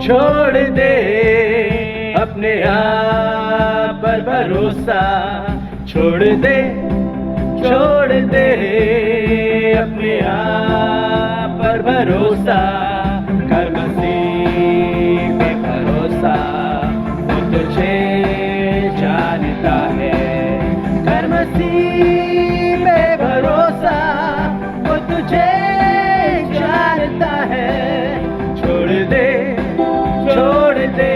छोड़ दे अपने आप पर भरोसा, छोड़ दे अपने आप पर भरोसा, कर मसीह पे भरोसा, वो तुझे जानता है। कर मसीह पे भरोसा, वो तुझे जानता है। छोड़ दे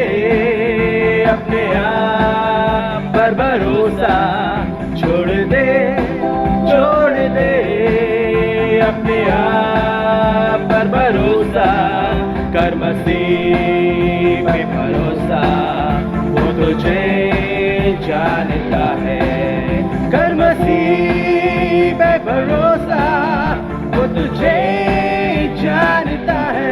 अपने आप पर भरोसा, छोड़ दे अपने आप पर भरोसा, कर मसीह पे भरोसा, वो तुझे जानता है। कर मसीह पे भरोसा, वो तुझे जानता है।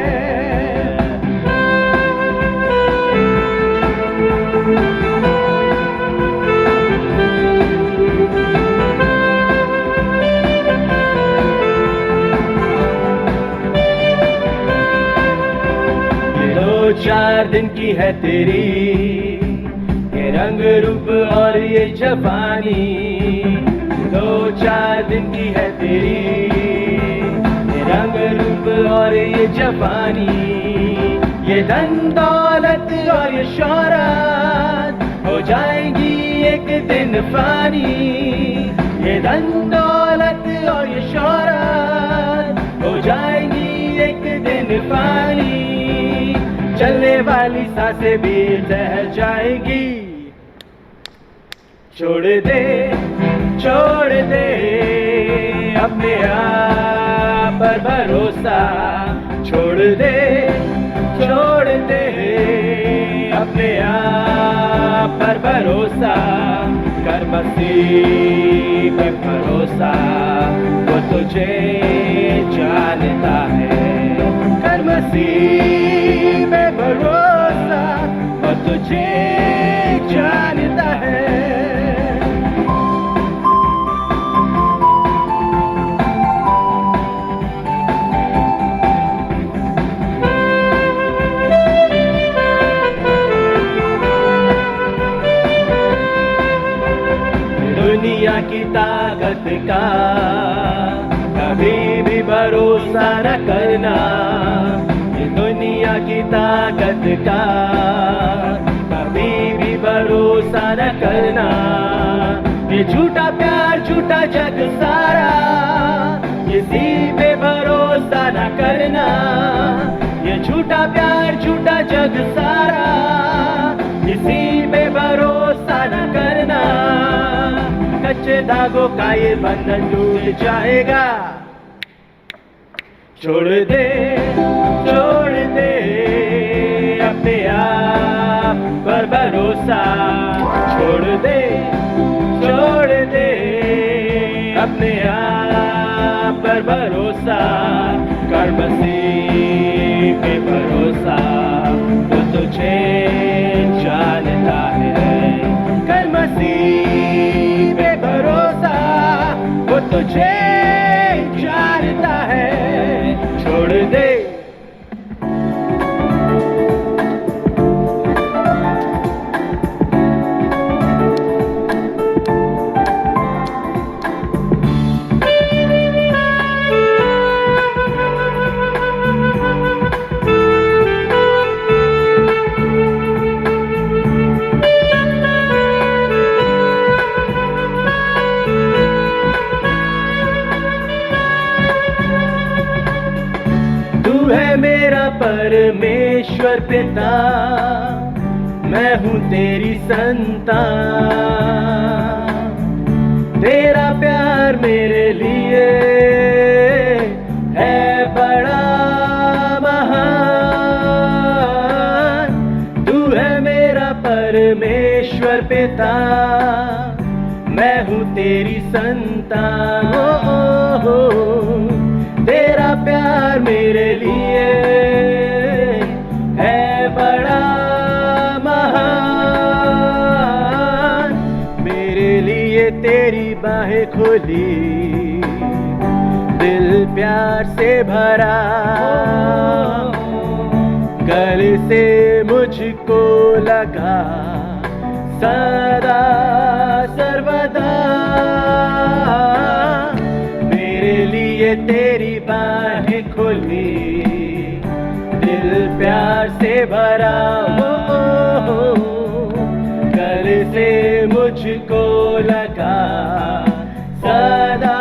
चार दिन की है तेरी ये रंग रूप और ये जवानी, 2-4 दिन की है तेरी ये रंग रूप और ये जवानी, ये धन दौलत और ये शोहरत हो जाएंगी एक दिन फानी, ये धन दौलत और ये शोहरत हो जाएंगी एक दिन फानी, चलने वाली सांसें भी ठहर जाएंगी। छोड़ दे अपने आप पर भरोसा, छोड़ दे अपने आप पर भरोसा, कर मसीह पे भरोसा, वो तुझे जानता है। कर मसीह पे भरोसा, वो तुझे जानता है। दुनिया की ताकत का कभी भी भरोसा न करना, ये दुनिया की ताकत का कभी भी भरोसा न करना, ये झूठा प्यार झूठा जग सारा, किसी पे भरोसा न करना, ये झूठा प्यार झूठा जग सारा, किसी पे भरोसा न करना, कच्चे धागों का ये बंधन टूट जाएगा। छोड़ दे अपने आप पर भरोसा, छोड़ दे अपने आप पर भरोसा, कर मसीह पे भरोसा, वो तुझे जानता है। कर मसीह पे भरोसा, वो तुझे जानता है। छोड़ दे है मेरा परमेश्वर पिता, मैं हूँ तेरी संतान, तेरा प्यार मेरे लिए है बड़ा महान, तू है मेरा परमेश्वर पिता, मैं हूँ तेरी संतान, तेरा प्यार मेरे लिए है बड़ा महान, मेरे लिए तेरी बाहें खोली, दिल प्यार से भरा, कल से मुझको लगा सदा सर्वदा मेरे लिए तेरी बाहें खुली, दिल प्यार से भरा हो। कल से मुझको लगा सदा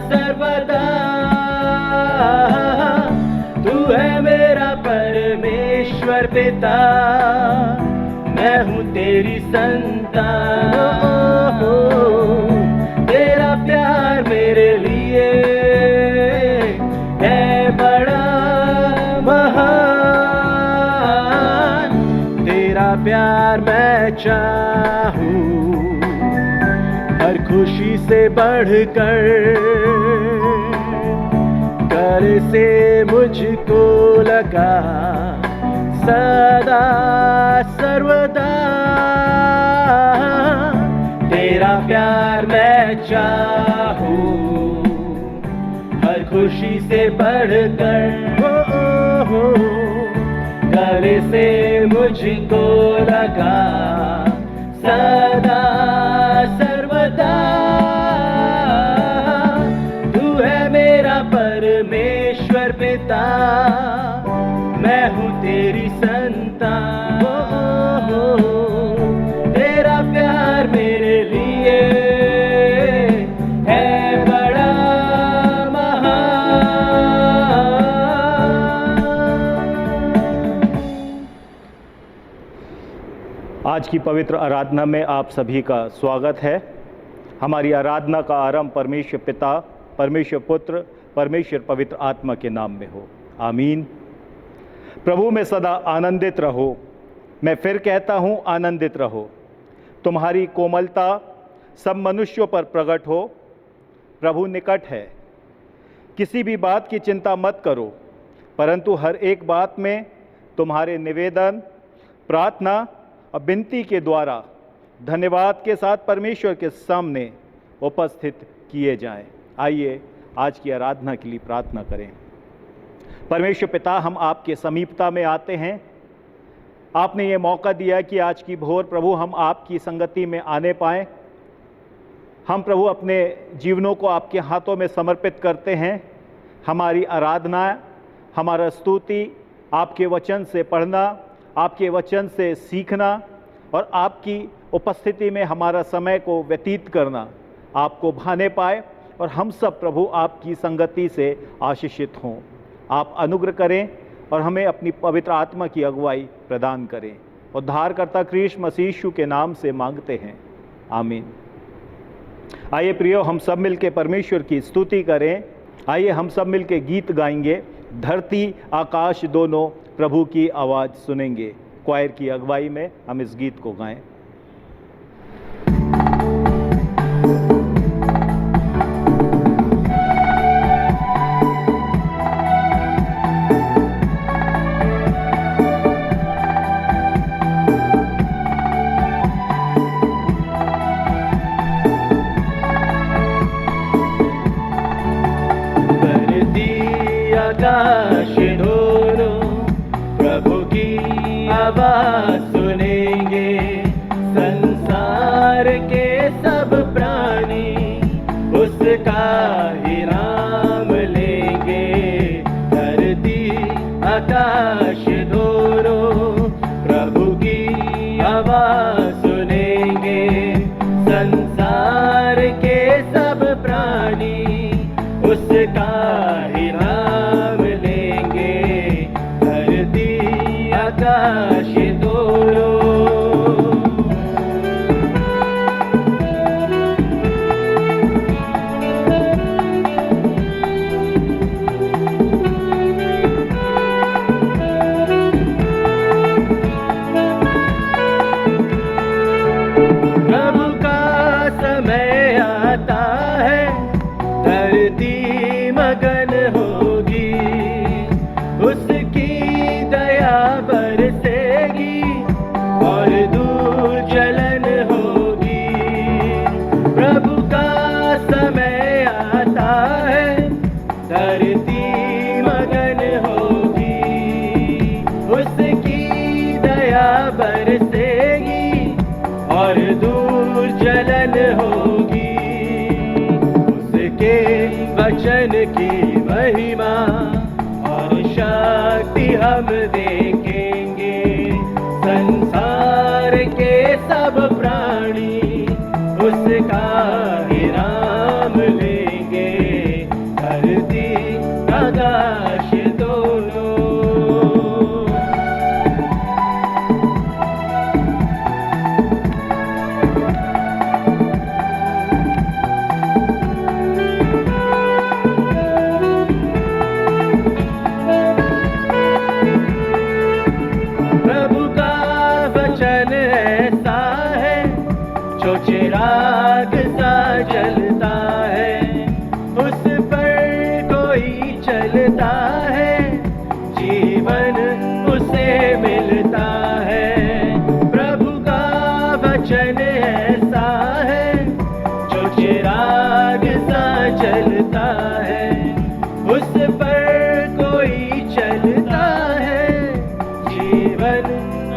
सर्वदा तू है मेरा परमेश्वर पिता, मैं हूँ तेरी संतान। तेरा प्यार मेरे लिए है बड़ा महान, तेरा प्यार मैं चाहूँ हर खुशी से बढ़कर। कल से मुझको लगा सदा सर्वदा तेरा प्यार मैं चाहूँ हर खुशी से बढ़कर। कल से मुझको लगा सदा सर्वदा तू है मेरा परमेश्वर पिता, मैं हूँ तेरी संतान। तेरा प्यार मेरे लिए है बड़ा महान। आज की पवित्र आराधना में आप सभी का स्वागत है। हमारी आराधना का आरंभ परमेश्वर पिता, परमेश्वर पुत्र, परमेश्वर पवित्र आत्मा के नाम में हो, आमीन। प्रभु में सदा आनंदित रहो। मैं फिर कहता हूँ आनंदित रहो। तुम्हारी कोमलता सब मनुष्यों पर प्रकट हो। प्रभु निकट है। किसी भी बात की चिंता मत करो, परंतु हर एक बात में तुम्हारे निवेदन, प्रार्थना और विनती के द्वारा धन्यवाद के साथ परमेश्वर के सामने उपस्थित किए जाएं। आइए आज की आराधना के लिए प्रार्थना करें। परमेश्वर पिता, हम आपके समीपता में आते हैं। आपने ये मौका दिया कि आज की भोर प्रभु हम आपकी संगति में आने पाएं। हम प्रभु अपने जीवनों को आपके हाथों में समर्पित करते हैं। हमारी आराधना, हमारा स्तुति आपके वचन से पढ़ना, आपके वचन से सीखना और आपकी उपस्थिति में हमारा समय को व्यतीत करना आपको भाने पाए और हम सब प्रभु आपकी संगति से आशीषित हों। आप अनुग्रह करें और हमें अपनी पवित्र आत्मा की अगुवाई प्रदान करें। उद्धारकर्ता कृष्ण मसीह यीशु के नाम से मांगते हैं, आमीन। आइए प्रियो, हम सब मिलके परमेश्वर की स्तुति करें। आइए हम सब मिलके गीत गाएंगे। धरती आकाश दोनों प्रभु की आवाज़ सुनेंगे। क्वायर की अगुवाई में हम इस गीत को गाएं। आकाश दोनों प्रभु की आवाज सुनेंगे, संसार के सब प्राणी उसका ही नाम लेंगे। धरती आकाश दोनों प्रभु की आवाज सुनेंगे, संसार के सब प्राणी उसका ही नाम लेंगे। धरती आकाश दोनों के सब प्राणी उसका ही नाम लेंगे, धरती आकाश दोनों। प्रभु का वचन ऐसा है जो चिराग सा जलता है, उस पर कोई चलता है, जीवन उसे मिलता है। प्रभु का वचन ऐसा है जो चिराग सा जलता है, उस पर कोई चलता है, जीवन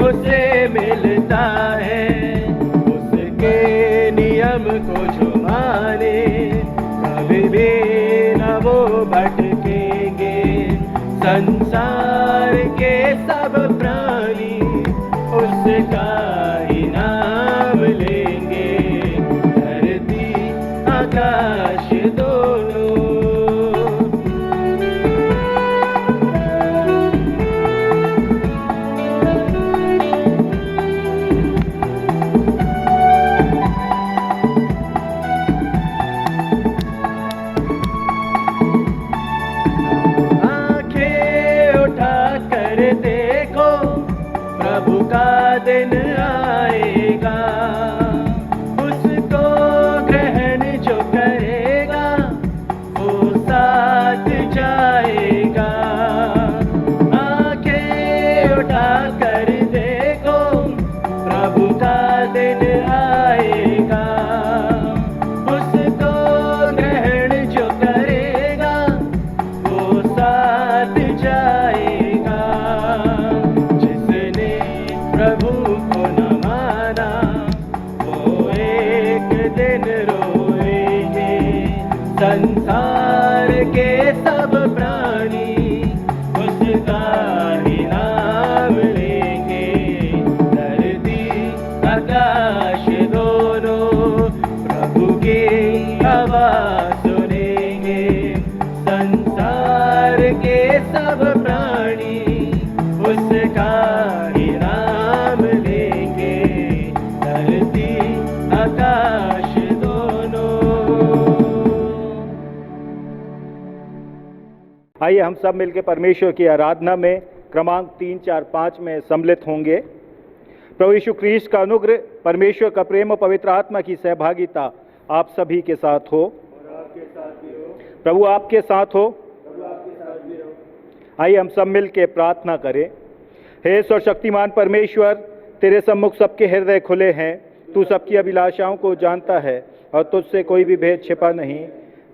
उसे मिलता है। उसके नियम को जो माने कभी भी न वो भटकेंगे, संसार के सब प्राणी उसका ही नाम लेंगे, धरती आकाश दोनों। प्रभु का दिन आएगा, उसको ग्रहण जो करेगा वो साथ जाएगा। आंखें उठा कर देखो, प्रभु का दिन आएगा, उसको ग्रहण जो करेगा वो साथ जाएगा। प्रभु को न माना वो एक दिन रोएंगे, संसार के सब प्राणी उसका ही नाम लेंगे, धरती आकाश दोनों प्रभु की आवाज सुनेंगे। संसार के सब प्राणी उसका ही नाम लेंगे, धरती आकाश दोनों। आइए हम सब मिलकर परमेश्वर की आराधना में क्रमांक 3, 4, 5 में सम्मिलित होंगे। प्रभु यीशु ख्रीस्त का अनुग्रह, परमेश्वर का प्रेम और पवित्र आत्मा की सहभागिता आप सभी के साथ हो। प्रभु आपके साथ हो। आइए हम सब मिल के प्रार्थना करें। हे सर्वशक्तिमान परमेश्वर, तेरे सम्मुख सबके हृदय खुले हैं। तू सबकी अभिलाषाओं को जानता है और तुझसे कोई भी भेद छिपा नहीं।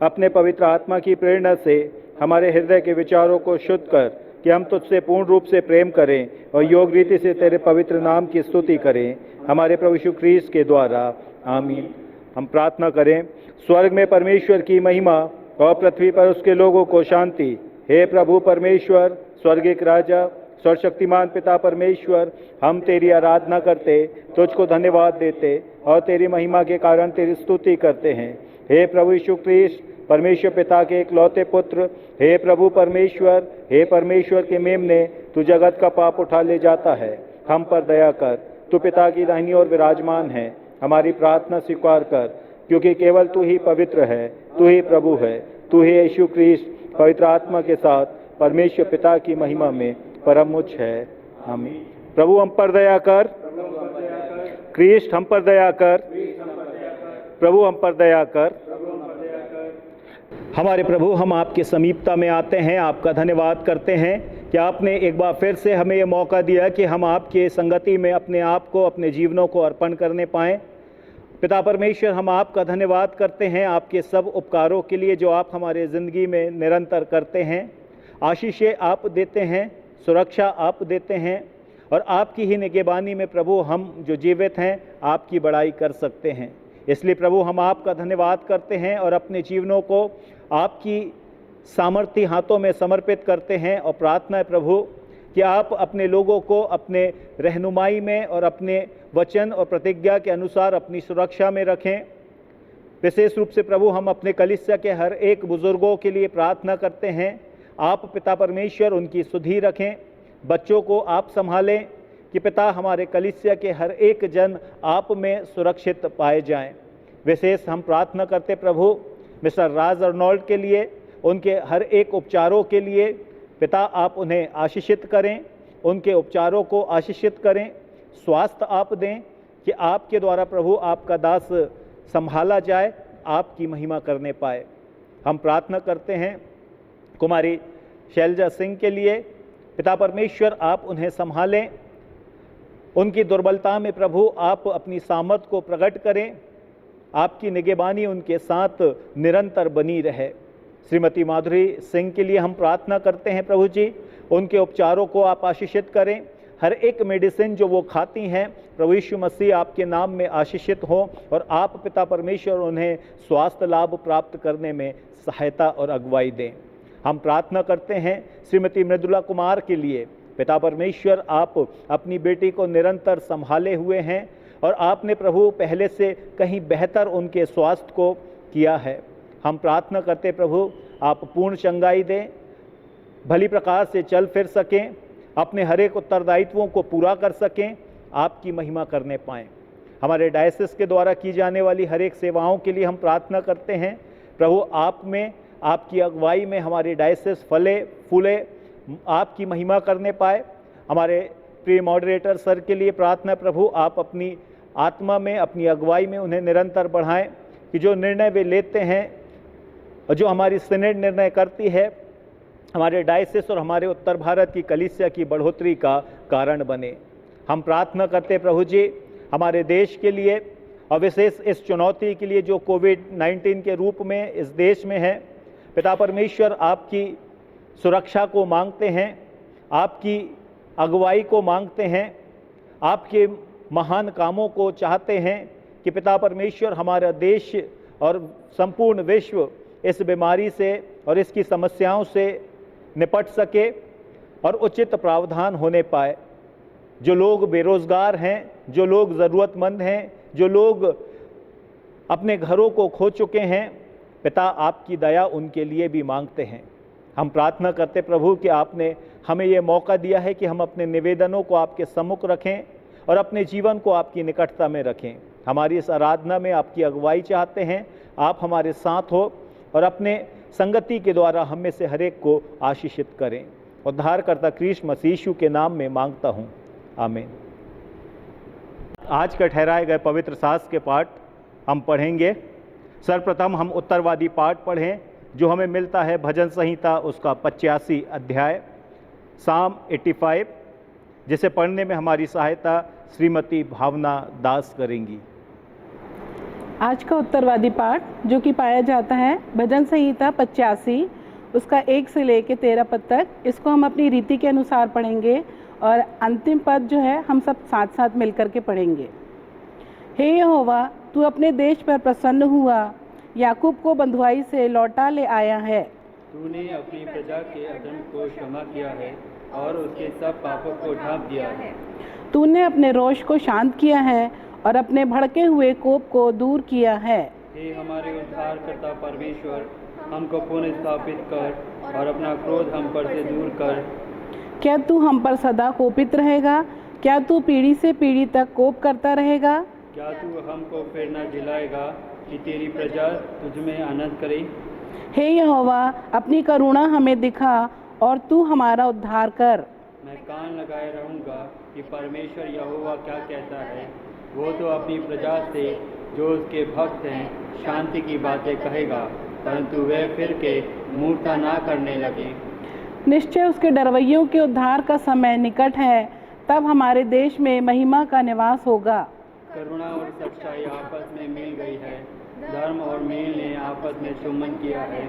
अपने पवित्र आत्मा की प्रेरणा से हमारे हृदय के विचारों को शुद्ध कर कि हम तुझसे पूर्ण रूप से प्रेम करें और योग रीति से तेरे पवित्र नाम की स्तुति करें, हमारे प्रभु यीशु ख्रीस्त के द्वारा। आमीन। हम प्रार्थना करें। स्वर्ग में परमेश्वर की महिमा और पृथ्वी पर उसके लोगों को शांति। हे प्रभु परमेश्वर, स्वर्गिक राजा, सर्वशक्तिमान पिता परमेश्वर, हम तेरी आराधना करते, तुझको धन्यवाद देते और तेरी महिमा के कारण तेरी स्तुति करते हैं। हे प्रभु यीशु ख्रीस्त, परमेश्वर पिता के इकलौते पुत्र, हे प्रभु परमेश्वर, हे परमेश्वर के मेमने, तू जगत का पाप उठा ले जाता है। हम पर दया कर। तू पिता की दाहिनी ओर विराजमान है। हमारी प्रार्थना स्वीकार कर, क्योंकि केवल तू ही पवित्र है, तू ही प्रभु है, तू ही यीशु ख्रीस्त पवित्र आत्मा के साथ परमेश्वर पिता की महिमा में परम उच्च है। आमीन। प्रभु हम पर दया कर। ख्रीस्त हम पर दया कर। प्रभु हम पर दया कर। हमारे प्रभु, हम आपके समीपता में आते हैं, आपका धन्यवाद करते हैं कि आपने एक बार फिर से हमें ये मौका दिया कि हम आपके संगति में अपने आप को, अपने जीवनों को अर्पण करने पाएँ। पिता परमेश्वर, हम आपका धन्यवाद करते हैं आपके सब उपकारों के लिए जो आप हमारे ज़िंदगी में निरंतर करते हैं। आशीषें आप देते हैं, सुरक्षा आप देते हैं, और आपकी ही निगहबानी में प्रभु हम जो जीवित हैं आपकी बड़ाई कर सकते हैं। इसलिए प्रभु हम आपका धन्यवाद करते हैं और अपने जीवनों को आपकी सामर्थ्य हाथों में समर्पित करते हैं और प्रार्थना है प्रभु कि आप अपने लोगों को अपने रहनुमाई में और अपने वचन और प्रतिज्ञा के अनुसार अपनी सुरक्षा में रखें। विशेष रूप से प्रभु हम अपने कलीसिया के हर एक बुजुर्गों के लिए प्रार्थना करते हैं। आप पिता परमेश्वर उनकी सुधि रखें, बच्चों को आप संभालें कि पिता हमारे कलीसिया के हर एक जन आप में सुरक्षित पाए जाएं। विशेष हम प्रार्थना करते प्रभु मिस्टर राज अर्नोल्ड के लिए, उनके हर एक उपचारों के लिए पिता आप उन्हें आशीषित करें, उनके उपचारों को आशीषित करें, स्वास्थ्य आप दें कि आपके द्वारा प्रभु आपका दास संभाला जाए, आपकी महिमा करने पाए। हम प्रार्थना करते हैं कुमारी शैलजा सिंह के लिए, पिता परमेश्वर आप उन्हें संभालें, उनकी दुर्बलता में प्रभु आप अपनी सामर्थ को प्रकट करें, आपकी निगहबानी उनके साथ निरंतर बनी रहे। श्रीमती माधुरी सिंह के लिए हम प्रार्थना करते हैं प्रभु जी, उनके उपचारों को आप आशीषित करें, हर एक मेडिसिन जो वो खाती हैं प्रभु यीशु मसीह आपके नाम में आशीषित हो और आप पिता परमेश्वर उन्हें स्वास्थ्य लाभ प्राप्त करने में सहायता और अगुवाई दें। हम प्रार्थना करते हैं श्रीमती मृदुला कुमार के लिए, पिता परमेश्वर आप अपनी बेटी को निरंतर संभाले हुए हैं और आपने प्रभु पहले से कहीं बेहतर उनके स्वास्थ्य को किया है। हम प्रार्थना करते प्रभु आप पूर्ण चंगाई दें, भली प्रकार से चल फिर सकें, अपने हर एक उत्तरदायित्वों को पूरा कर सकें, आपकी महिमा करने पाएँ। हमारे डायसिस के द्वारा की जाने वाली हर एक सेवाओं के लिए हम प्रार्थना करते हैं प्रभु आप में, आपकी अगुवाई में हमारे डायसिस फले फूले, आपकी महिमा करने पाए। हमारे प्रिय मॉडरेटर सर के लिए प्रार्थना प्रभु आप अपनी आत्मा में, अपनी अगुवाई में उन्हें निरंतर बढ़ाएं कि जो निर्णय वे लेते हैं और जो हमारी सीनेट निर्णय करती है हमारे डायसिस और हमारे उत्तर भारत की कलीसिया की बढ़ोतरी का कारण बने। हम प्रार्थना करते प्रभु जी हमारे देश के लिए और विशेष इस चुनौती के लिए जो कोविड-19 के रूप में इस देश में है। पिता परमेश्वर आपकी सुरक्षा को मांगते हैं, आपकी अगुवाई को मांगते हैं, आपके महान कामों को चाहते हैं कि पिता परमेश्वर हमारा देश और संपूर्ण विश्व इस बीमारी से और इसकी समस्याओं से निपट सके और उचित प्रावधान होने पाए। जो लोग बेरोजगार हैं, जो लोग ज़रूरतमंद हैं, जो लोग अपने घरों को खो चुके हैं, पिता आपकी दया उनके लिए भी मांगते हैं। हम प्रार्थना करते प्रभु कि आपने हमें ये मौका दिया है कि हम अपने निवेदनों को आपके सम्मुख रखें और अपने जीवन को आपकी निकटता में रखें। हमारी इस आराधना में आपकी अगुवाई चाहते हैं, आप हमारे साथ हो और अपने संगति के द्वारा हम में से हर एक को आशीषित करें। उद्धारकर्ता क्रिस्ट मसीह यीशु के नाम में मांगता हूँ, आमीन। आज का ठहराए गए पवित्र शास्त्र के पाठ हम पढ़ेंगे। सर्वप्रथम हम उत्तरवादी पाठ पढ़ें जो हमें मिलता है भजन संहिता उसका 85 अध्याय साम 85, जिसे पढ़ने में हमारी सहायता श्रीमती भावना दास करेंगी। आज का उत्तरवादी पाठ जो कि पाया जाता है भजन संहिता 85 उसका 1 से लेकर 13 पद तक, इसको हम अपनी रीति के अनुसार पढ़ेंगे और अंतिम पद जो है हम सब साथ साथ मिलकर के पढ़ेंगे। हे यहोवा, तू अपने देश पर प्रसन्न हुआ, याकूब को बंधुआई से लौटा ले आया है। तूने अपनी प्रजा के अधर्म को क्षमा किया है और उसके सब पापों को ढांप दिया है। तूने अपने रोष को शांत किया है और अपने भड़के हुए कोप को दूर किया है। हे हमारे उद्धारकर्ता परमेश्वर, हमको पुनः स्थापित कर और अपना क्रोध हम पर से दूर कर। क्या तू हम पर सदा कोपित रहेगा? क्या तू पीढ़ी से पीढ़ी तक कोप करता रहेगा? क्या तू हमको फिर न जिलाएगा कि तेरी प्रजा तुझ में आनंद करे? हे यहोवा, अपनी करुणा हमें दिखा और तू हमारा उद्धार कर। मैं कान लगाए रहूँगा कि परमेश्वर यहोवा क्या कहता है। वो तो अपनी प्रजा से जो उसके भक्त हैं शांति की बातें कहेगा, परंतु वे फिर के मूर्खता ना करने लगे। निश्चय उसके डरवैयों के उद्धार का समय निकट है, तब हमारे देश में महिमा का निवास होगा। करुणा और सच्चाई आपस में मिल गई है, धर्म और मेल ने आपस में चुम्बन किया है।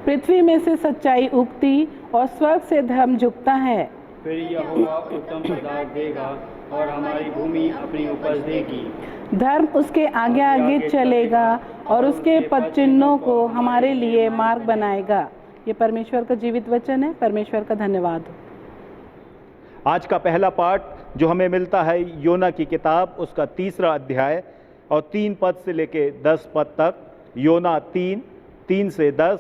पृथ्वी में से सच्चाई उगती और स्वर्ग से धर्म झुकता है। फिर यहोवा उत्तम पदार्थ देगा और हमारी भूमि अपनी उपज देगी। धर्म उसके आगे आगे चलेगा और उसके पद चिन्हों को हमारे लिए मार्ग बनाएगा। ये परमेश्वर का जीवित वचन है। परमेश्वर का धन्यवाद हो। आज का पहला पाठ जो हमें मिलता है योना की किताब, उसका 3रा अध्याय और 3 पद से लेके 10 पद तक। योना 3 से 10।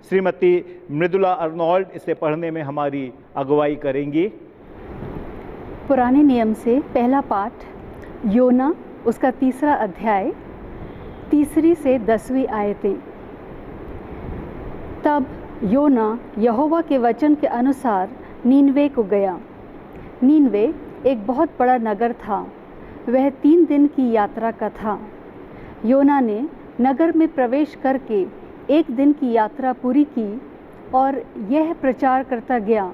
श्रीमती मृदुला अर्नोल्ड इसे पढ़ने में हमारी अगुवाई करेंगी। पुराने नियम से पहला पाठ योना, उसका 3रा अध्याय, 3 से 10वीं आयतें। तब योना यहोवा के वचन के अनुसार नीनवे को गया। नीनवे एक बहुत बड़ा नगर था, वह 3 दिन की यात्रा का था। योना ने नगर में प्रवेश करके 1 दिन की यात्रा पूरी की और यह प्रचार करता गया,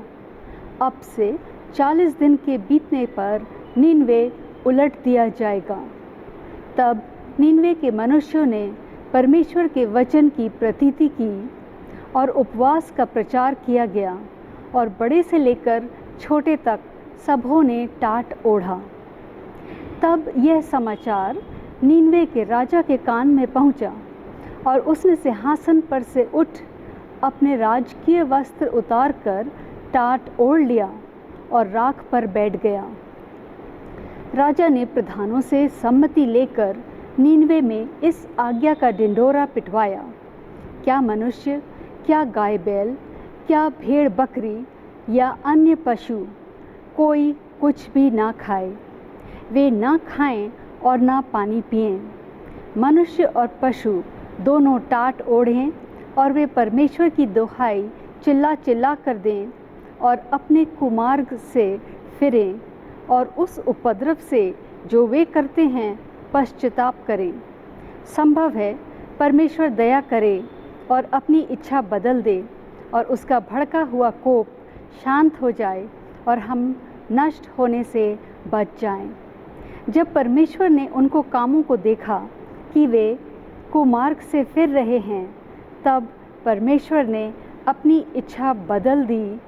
अब से 40 दिन के बीतने पर नीनवे उलट दिया जाएगा। तब नीनवे के मनुष्यों ने परमेश्वर के वचन की प्रतीति की और उपवास का प्रचार किया गया और बड़े से लेकर छोटे तक सबों ने टाट ओढ़ा। तब यह समाचार नीनवे के राजा के कान में पहुंचा और उसने सिंहासन पर से उठ अपने राजकीय वस्त्र उतारकर टाट ओढ़ लिया और राख पर बैठ गया। राजा ने प्रधानों से सम्मति लेकर नीनवे में इस आज्ञा का ढिंढोरा पिटवाया, क्या मनुष्य, क्या गाय बैल, क्या भेड़ बकरी या अन्य पशु कोई कुछ भी ना खाए। वे ना खाएं और ना पानी पिएं। मनुष्य और पशु दोनों टाट ओढ़ें और वे परमेश्वर की दोहाई चिल्ला चिल्ला कर दें और अपने कुमार्ग से फिरें और उस उपद्रव से जो वे करते हैं पश्चाताप करें। संभव है परमेश्वर दया करे और अपनी इच्छा बदल दे और उसका भड़का हुआ कोप शांत हो जाए और हम नष्ट होने से बच जाएं। जब परमेश्वर ने उनको कामों को देखा कि वे कुमार्ग से फिर रहे हैं, तब परमेश्वर ने अपनी इच्छा बदल दी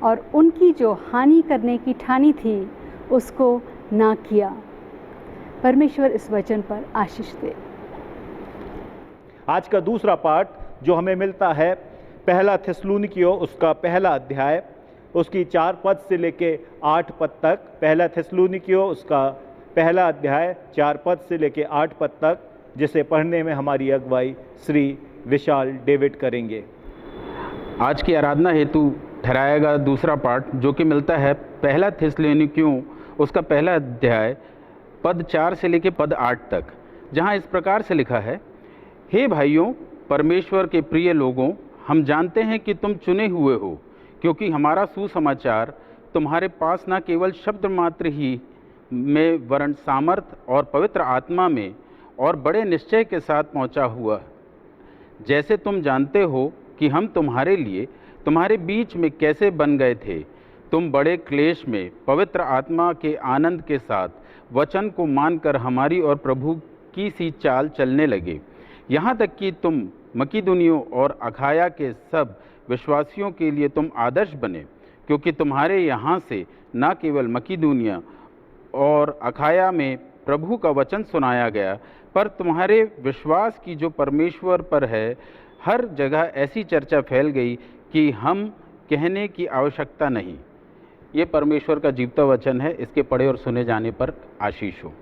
और उनकी जो हानि करने की ठानी थी उसको ना किया। परमेश्वर इस वचन पर आशीष दे। आज का दूसरा पाठ जो हमें मिलता है पहला थिस्सलुनीकियों, उसका पहला अध्याय, उसकी 4 पद से लेके 8 पद तक। पहला थिस्सलुनीकियों, उसका पहला अध्याय, 4 पद से लेके 8 पद तक, जिसे पढ़ने में हमारी अगुवाई श्री विशाल डेविड करेंगे। आज की आराधना हेतु ठहराएगा दूसरा पाठ जो कि मिलता है पहला थिस्सलुनीकियों, उसका पहला अध्याय, पद 4 से लेके पद 8 तक, जहाँ इस प्रकार से लिखा है, हे भाइयों, परमेश्वर के प्रिय लोगों, हम जानते हैं कि तुम चुने हुए हो, क्योंकि हमारा सुसमाचार तुम्हारे पास न केवल शब्द मात्र ही में वरन सामर्थ और पवित्र आत्मा में और बड़े निश्चय के साथ पहुंचा हुआ। जैसे तुम जानते हो कि हम तुम्हारे लिए तुम्हारे बीच में कैसे बन गए थे। तुम बड़े क्लेश में पवित्र आत्मा के आनंद के साथ वचन को मानकर हमारी और प्रभु की सी चाल चलने लगे, यहाँ तक कि तुम मकिदुनियों और अखाया के सब विश्वासियों के लिए तुम आदर्श बने, क्योंकि तुम्हारे यहाँ से न केवल मकिदुनिया और अखाया में प्रभु का वचन सुनाया गया, पर तुम्हारे विश्वास की जो परमेश्वर पर है, हर जगह ऐसी चर्चा फैल गई कि हम कहने की आवश्यकता नहीं। ये परमेश्वर का जीवता वचन है, इसके पढ़े और सुने जाने पर आशीष हो।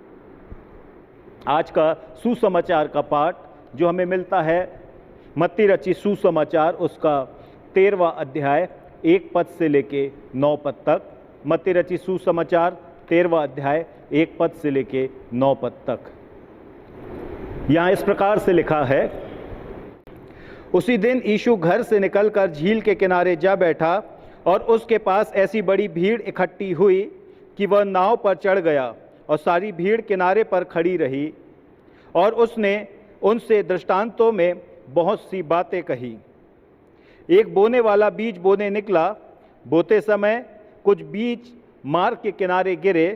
आज का सुसमाचार का पाठ जो हमें मिलता है मत्ती रचित सुसमाचार, उसका 13वां अध्याय, 1 पद से लेके 9 पद तक। मत्ती रचित सुसमाचार 13वां अध्याय, 1 पद से लेके 9 पद तक। यहाँ इस प्रकार से लिखा है, उसी दिन यीशु घर से निकलकर झील के किनारे जा बैठा और उसके पास ऐसी बड़ी भीड़ इकट्ठी हुई कि वह नाव पर चढ़ गया और सारी भीड़ किनारे पर खड़ी रही और उसने उनसे दृष्टांतों में बहुत सी बातें कही। एक बोने वाला बीज बोने निकला। बोते समय कुछ बीज मार्ग के किनारे गिरे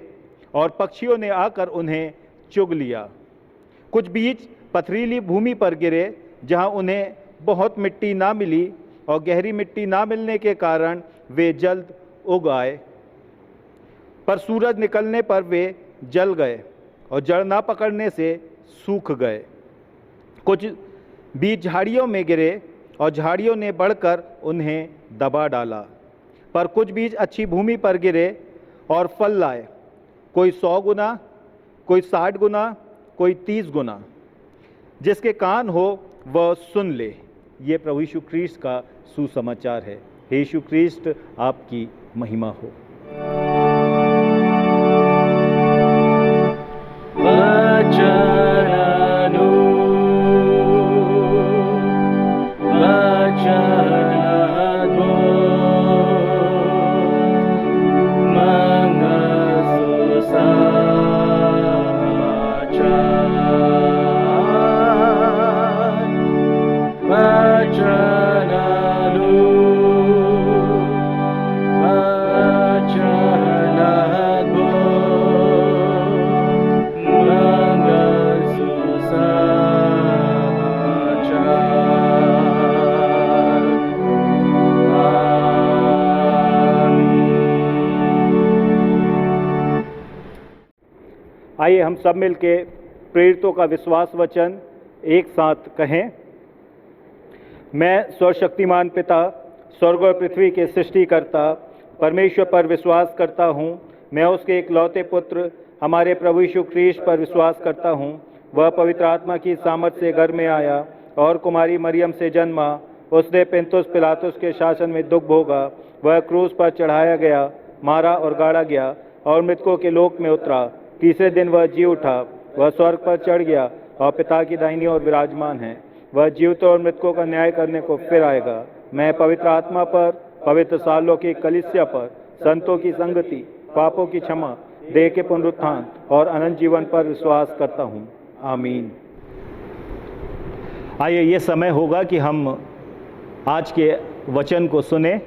और पक्षियों ने आकर उन्हें चुग लिया। कुछ बीज पथरीली भूमि पर गिरे, जहाँ उन्हें बहुत मिट्टी ना मिली और गहरी मिट्टी ना मिलने के कारण वे जल्द उग आए, पर सूरज निकलने पर वे जल गए और जड़ ना पकड़ने से सूख गए। कुछ बीज झाड़ियों में गिरे और झाड़ियों ने बढ़कर उन्हें दबा डाला। पर कुछ बीज अच्छी भूमि पर गिरे और फल लाए, कोई 100 गुना, कोई 60 गुना, कोई 30 गुना। जिसके कान हो वह सुन ले। ये प्रभु यीशु ख्रीस्त का सुसमाचार है। हे यीशु ख्रीस्त, आपकी महिमा हो। आइए हम सब मिलके प्रेरितों का विश्वास वचन एक साथ कहें। मैं सर्वशक्तिमान पिता, स्वर्ग और पृथ्वी के सृष्टिकर्ता परमेश्वर पर विश्वास करता हूँ। मैं उसके इकलौते पुत्र हमारे प्रभु यीशु ख्रीस्त पर विश्वास करता हूँ। वह पवित्र आत्मा की सामर्थ से घर में आया और कुमारी मरियम से जन्मा। उसने पिलातुस पिलातुस के शासन में दुख भोगा। वह क्रूस पर चढ़ाया गया, मारा और गाड़ा गया और मृतकों के लोक में उतरा। तीसरे दिन वह जी उठा। वह स्वर्ग पर चढ़ गया और पिता की दाहिनी ओर विराजमान है। वह जीवितों और मृतकों का न्याय करने को फिर आएगा। मैं पवित्र आत्मा पर, पवित्र सालों की कलीसिया पर, संतों की संगति, पापों की क्षमा, देह के पुनरुत्थान और अनंत जीवन पर विश्वास करता हूँ। आमीन। आइए ये समय होगा कि हम आज के वचन को सुने।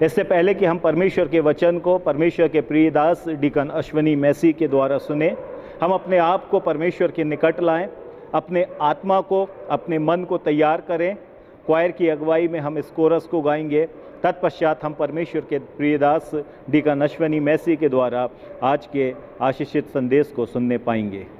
इससे पहले कि हम परमेश्वर के वचन को परमेश्वर के प्रिय दास डीकन अश्वनी मैसी के द्वारा सुने, हम अपने आप को परमेश्वर के निकट लाएं, अपने आत्मा को, अपने मन को तैयार करें। क्वायर की अगुवाई में हम इस कोरस को गाएंगे। तत्पश्चात हम परमेश्वर के प्रिय दास डीकन अश्वनी मैसी के द्वारा आज के आशीषित संदेश को सुनने पाएंगे।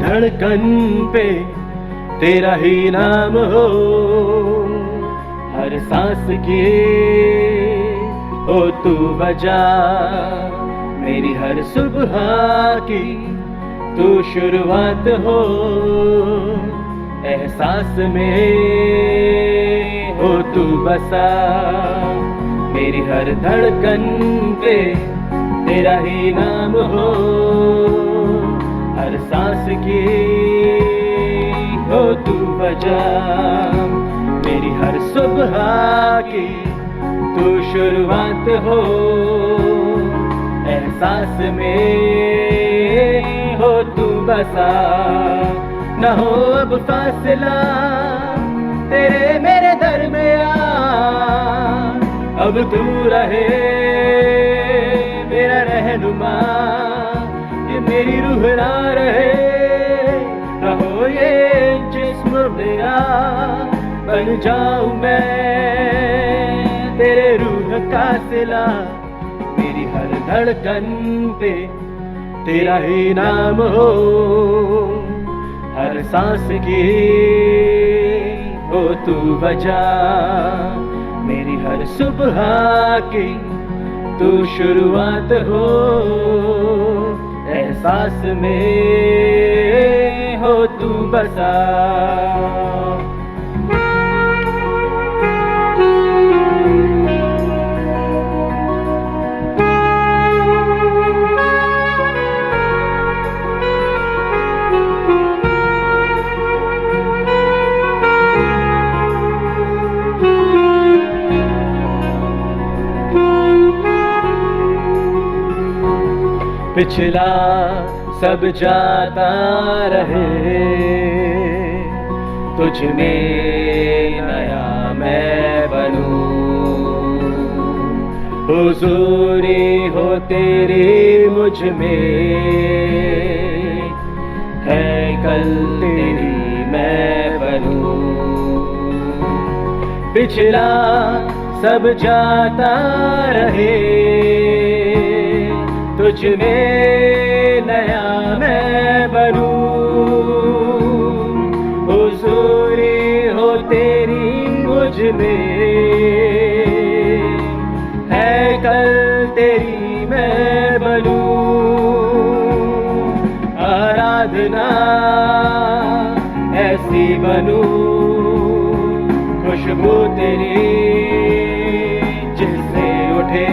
धड़कन पे तेरा ही नाम हो, हर सांस की हो तू वजह, मेरी हर सुबह की तू शुरुआत हो, एहसास में हो तू बसा, मेरी हर धड़कन पे तेरा ही नाम हो, हर सांस की हो तू वजह, मेरी हर सुबह की तू शुरुआत हो, एहसास में हो तू बसा, न हो अब फासला तेरे मेरे दरमियान, अब तू रहे मेरा रहनुमा, मेरी रूह ना रहे, ना हो ये जिस्म मेरा, बन जाऊं मैं तेरे रूह का सिला, मेरी हर धड़कन पे तेरा ही नाम हो, हर सांस की हो तू वजह, मेरी हर सुबह की तू शुरुआत हो, एहसास में हो तू बसा। पिछला सब जाता रहे, तुझ में नया मैं बनूं। हुजूरी हो तेरी मुझ में, है कल तेरी मैं बनूं। पिछला सब जाता रहे, तुझ में नया मैं बनूं। हुजूरी हो तेरी मुझ में, है कल तेरी मैं बनूं। आराधना ऐसी बनूं, खुशबू तेरी जिससे उठे,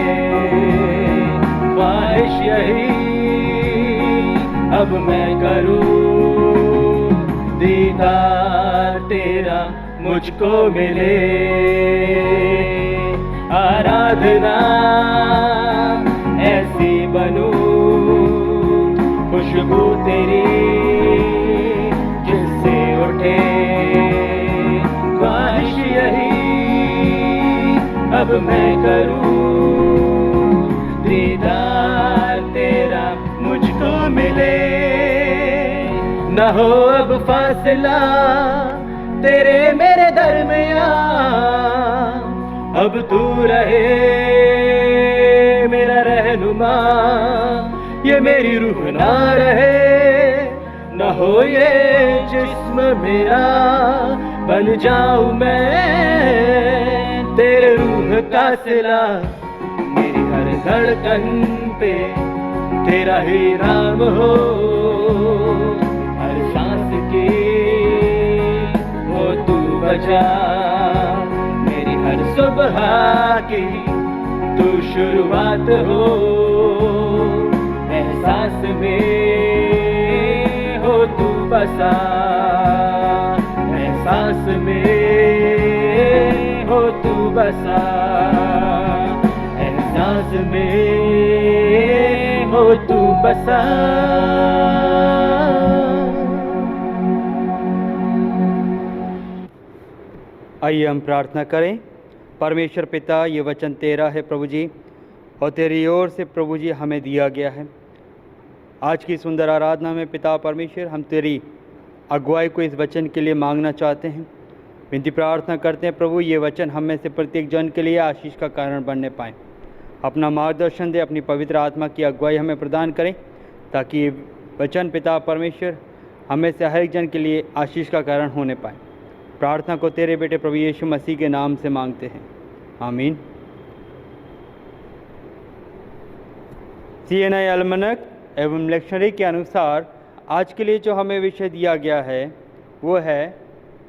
ख्वाहिश यही अब मैं करूं। दीदार तेरा मुझको मिले, आराधना ऐसी बनूं, खुशबू तेरी जिससे उठे, ख्वाहिश यही अब मैं करूं। दीदार तेरा मुझको मिले, न हो अब फासला तेरे मेरे दरमियां। अब तू रहे मेरा रहनुमा, ये मेरी रूह ना रहे। न हो ये जिस्म मेरा, बन जाऊं मैं तेरे रूह का सिला। मेरी हर धड़कन पे तेरा ही नाम हो, हर सांस की हो तू बचा। मेरी हर सुबह की तू शुरुआत हो, एहसास में हो तू बसा। एहसास में हो तू बसा, एहसास में हो तू बसा। आइए हम प्रार्थना करें। परमेश्वर पिता, ये वचन तेरा है प्रभु जी, और तेरी ओर से प्रभु जी हमें दिया गया है। आज की सुंदर आराधना में पिता परमेश्वर, हम तेरी अगुवाई को इस वचन के लिए मांगना चाहते हैं। विनती प्रार्थना करते हैं प्रभु, ये वचन हम में से प्रत्येक जन के लिए आशीष का कारण बनने पाएँ। अपना मार्गदर्शन दे, अपनी पवित्र आत्मा की अगुवाई हमें प्रदान करें, ताकि ये वचन पिता परमेश्वर हमें से हर एक जन के लिए आशीष का कारण होने पाए। प्रार्थना को तेरे बेटे प्रभु यीशु मसीह के नाम से मांगते हैं, आमीन। CNI अलमनक एवं लेक्शनरी के अनुसार आज के लिए जो हमें विषय दिया गया है वो है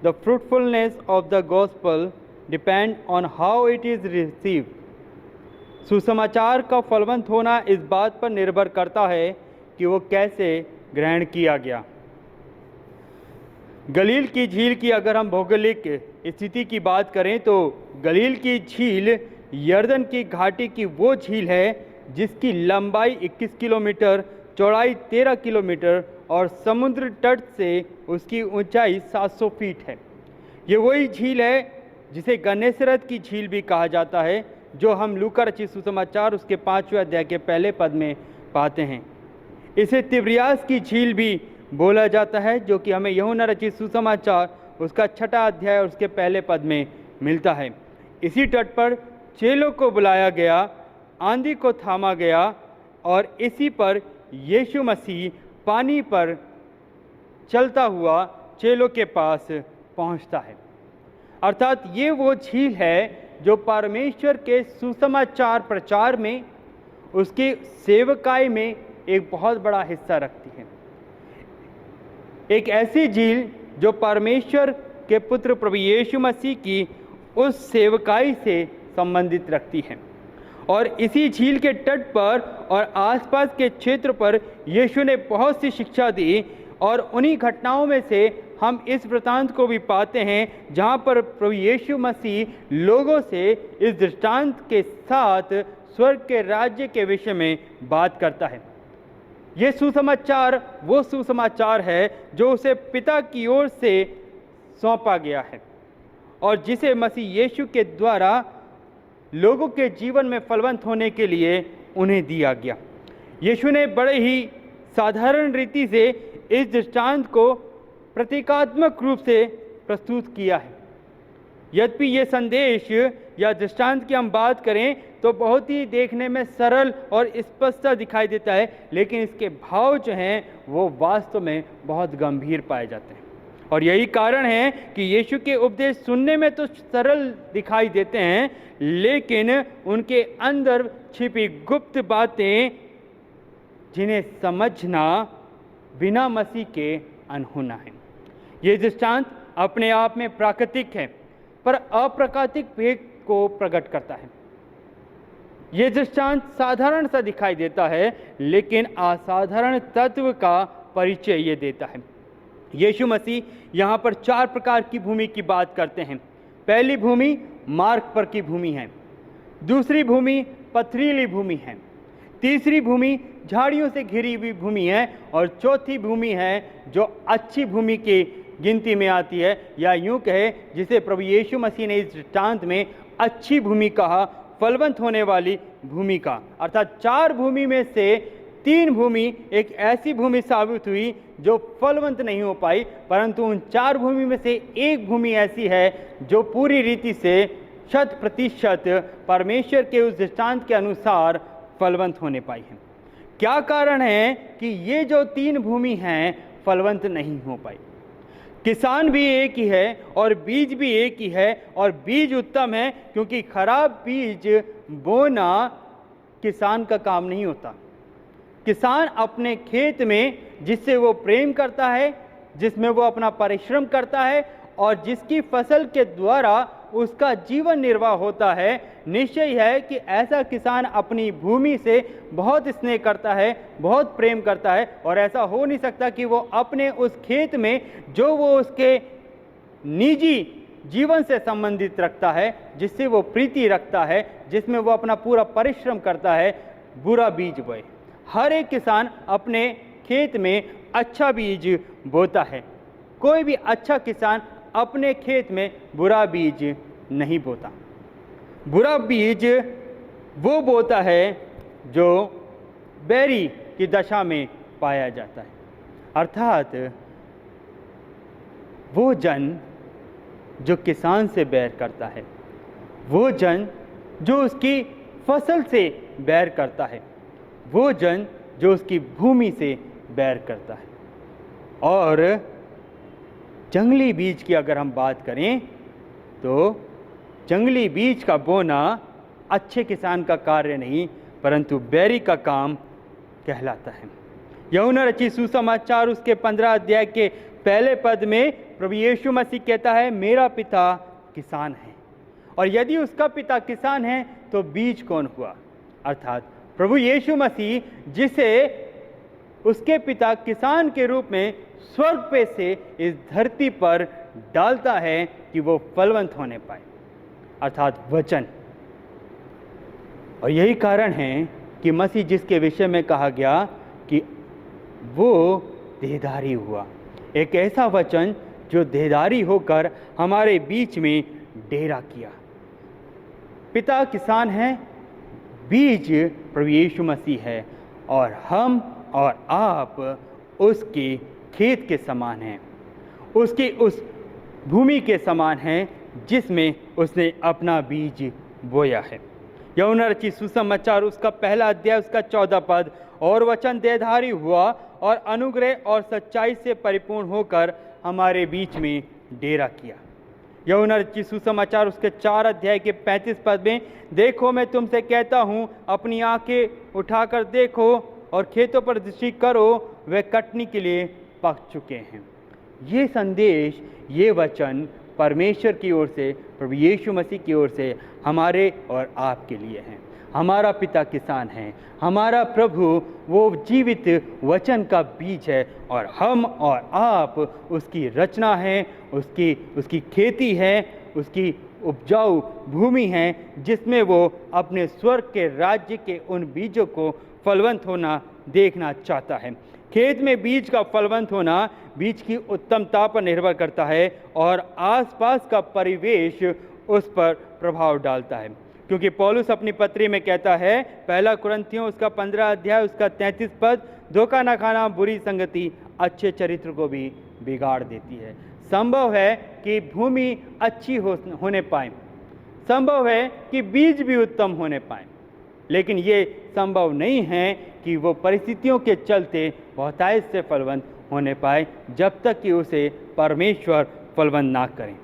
the fruitfulness of the gospel depend on how it is received. सुसमाचार का फलवंत होना इस बात पर निर्भर करता है कि वो कैसे ग्रहण किया गया। गलील की झील की अगर हम भौगोलिक स्थिति की बात करें तो गलील की झील यर्दन की घाटी की वो झील है जिसकी लंबाई 21 किलोमीटर, चौड़ाई 13 किलोमीटर और समुद्र तट से उसकी ऊंचाई 700 फीट है। ये वही झील है जिसे गन्नेसरत की झील भी कहा जाता है, जो हम लूका रचित सुसमाचार उसके 5वें अध्याय के पहले पद में पाते हैं। इसे तिब्रियास की झील भी बोला जाता है, जो कि हमें यूहन्ना रचित सुसमाचार उसका 6वां अध्याय और उसके पहले पद में मिलता है। इसी तट पर चेलों को बुलाया गया, आंधी को थामा गया और इसी पर यीशु मसीह पानी पर चलता हुआ चेलों के पास पहुंचता है। अर्थात ये वो झील है जो परमेश्वर के सुसमाचार प्रचार में, उसकी सेवकाई में एक बहुत बड़ा हिस्सा रखती है। एक ऐसी झील जो परमेश्वर के पुत्र प्रभु यीशु मसीह की उस सेवकाई से संबंधित रखती है। और इसी झील के तट पर और आसपास के क्षेत्र पर यीशु ने बहुत सी शिक्षा दी, और उन्हीं घटनाओं में से हम इस वृत्तांत को भी पाते हैं जहाँ पर प्रभु यीशु मसीह लोगों से इस दृष्टांत के साथ स्वर्ग के राज्य के विषय में बात करता है। ये सुसमाचार वो सुसमाचार है जो उसे पिता की ओर से सौंपा गया है और जिसे मसीह यीशु के द्वारा लोगों के जीवन में फलवंत होने के लिए उन्हें दिया गया। यीशु ने बड़े ही साधारण रीति से इस दृष्टांत को प्रतीकात्मक रूप से प्रस्तुत किया है। यद्यपि ये संदेश या दृष्टांत की हम बात करें तो बहुत ही देखने में सरल और स्पष्ट दिखाई देता है, लेकिन इसके भाव जो हैं वो वास्तव में बहुत गंभीर पाए जाते हैं। और यही कारण है कि यीशु के उपदेश सुनने में तो सरल दिखाई देते हैं, लेकिन उनके अंदर छिपी गुप्त बातें जिन्हें समझना बिना मसीह के अनहोना है। ये दृष्टांत अपने आप में प्राकृतिक है पर अप्राकृतिक भेद को प्रकट करता है। ये दृष्टांत साधारण सा दिखाई देता है, लेकिन असाधारण तत्व का परिचय ये देता है। यीशु मसीह यहाँ पर 4 प्रकार की भूमि की बात करते हैं। पहली भूमि मार्ग पर की भूमि है, दूसरी भूमि पथरीली भूमि है, तीसरी भूमि झाड़ियों से घिरी हुई भूमि है और चौथी भूमि है जो अच्छी भूमि की गिनती में आती है, या यूं कहे जिसे प्रभु यीशु मसीह ने इस दृष्टांत में अच्छी भूमि कहा, फलवंत होने वाली भूमि का। अर्थात 4 भूमि में से 3 भूमि एक ऐसी भूमि साबित हुई जो फलवंत नहीं हो पाई, परंतु उन 4 भूमि में से एक भूमि ऐसी है जो पूरी रीति से 100% परमेश्वर के उस दृष्टांत के अनुसार फलवंत होने पाई है। क्या कारण है कि ये जो 3 भूमि हैं फलवंत नहीं हो पाई? किसान भी एक ही है और बीज भी एक ही है, और बीज उत्तम है क्योंकि खराब बीज बोना किसान का काम नहीं होता। किसान अपने खेत में जिससे वो प्रेम करता है, जिसमें वो अपना परिश्रम करता है और जिसकी फसल के द्वारा उसका जीवन निर्वाह होता है, निश्चय है कि ऐसा किसान अपनी भूमि से बहुत स्नेह करता है, बहुत प्रेम करता है, और ऐसा हो नहीं सकता कि वो अपने उस खेत में जो वो उसके निजी जीवन से संबंधित रखता है, जिससे वो प्रीति रखता है, जिसमें वो अपना पूरा परिश्रम करता है, बुरा बीज बोए। हर एक किसान अपने खेत में अच्छा बीज बोता है। कोई भी अच्छा किसान अपने खेत में बुरा बीज नहीं बोता। बुरा बीज वो बोता है जो बैरी की दशा में पाया जाता है, अर्थात वो जन जो किसान से बैर करता है, वो जन जो उसकी फसल से बैर करता है, वो जन जो उसकी भूमि से बैर करता है। और जंगली बीज की अगर हम बात करें तो जंगली बीज का बोना अच्छे किसान का कार्य नहीं परंतु बैरी का काम कहलाता है। यूहन्ना रचित सुसमाचार उसके 15 अध्याय के पहले पद में प्रभु यीशु मसीह कहता है, मेरा पिता किसान है। और यदि उसका पिता किसान है तो बीज कौन हुआ? अर्थात प्रभु यीशु मसीह जिसे उसके पिता किसान के रूप में स्वर्ग पे से इस धरती पर डालता है कि वो फलवंत होने पाए, अर्थात वचन। और यही कारण है कि मसीह जिसके विषय में कहा गया कि वो देहधारी हुआ, एक ऐसा वचन जो देहधारी होकर हमारे बीच में डेरा किया। पिता किसान है, बीज प्रभु यीशु मसीह है, और हम और आप उसके खेत के समान हैं, उसकी उस भूमि के समान हैं जिसमें उसने अपना बीज बोया है। यूहन्ना रचित सुसमाचार उसका पहला अध्याय उसका 14 पद, और वचन देहधारी हुआ और अनुग्रह और सच्चाई से परिपूर्ण होकर हमारे बीच में डेरा किया। यूहन्ना रचित सुसमाचार उसके 4 अध्याय के 35 पद में, देखो मैं तुमसे कहता हूँ, अपनी आंखें उठाकर देखो और खेतों पर दृष्टि करो, वे कटनी के लिए पक चुके हैं। ये संदेश, ये वचन परमेश्वर की ओर से, प्रभु यीशु मसीह की ओर से हमारे और आपके लिए हैं। हमारा पिता किसान है, हमारा प्रभु वो जीवित वचन का बीज है, और हम और आप उसकी रचना है, उसकी खेती है, उसकी उपजाऊ भूमि है जिसमें वो अपने स्वर्ग के राज्य के उन बीजों को फलवंत होना देखना चाहता है। खेत में बीज का फलवंत होना बीज की उत्तमता पर निर्भर करता है और आसपास का परिवेश उस पर प्रभाव डालता है, क्योंकि पौलुस अपनी पत्री में कहता है, पहला कुरिन्थियों उसका 15 अध्याय उसका 33 पद, धोखा न खाना बुरी संगति अच्छे चरित्र को भी बिगाड़ देती है। संभव है कि भूमि अच्छी होने पाए, संभव है कि बीज भी उत्तम होने पाए, लेकिन ये संभव नहीं है कि वो परिस्थितियों के चलते बहुतायत से फलवंत होने पाए जब तक कि उसे परमेश्वर फलवंत ना करें।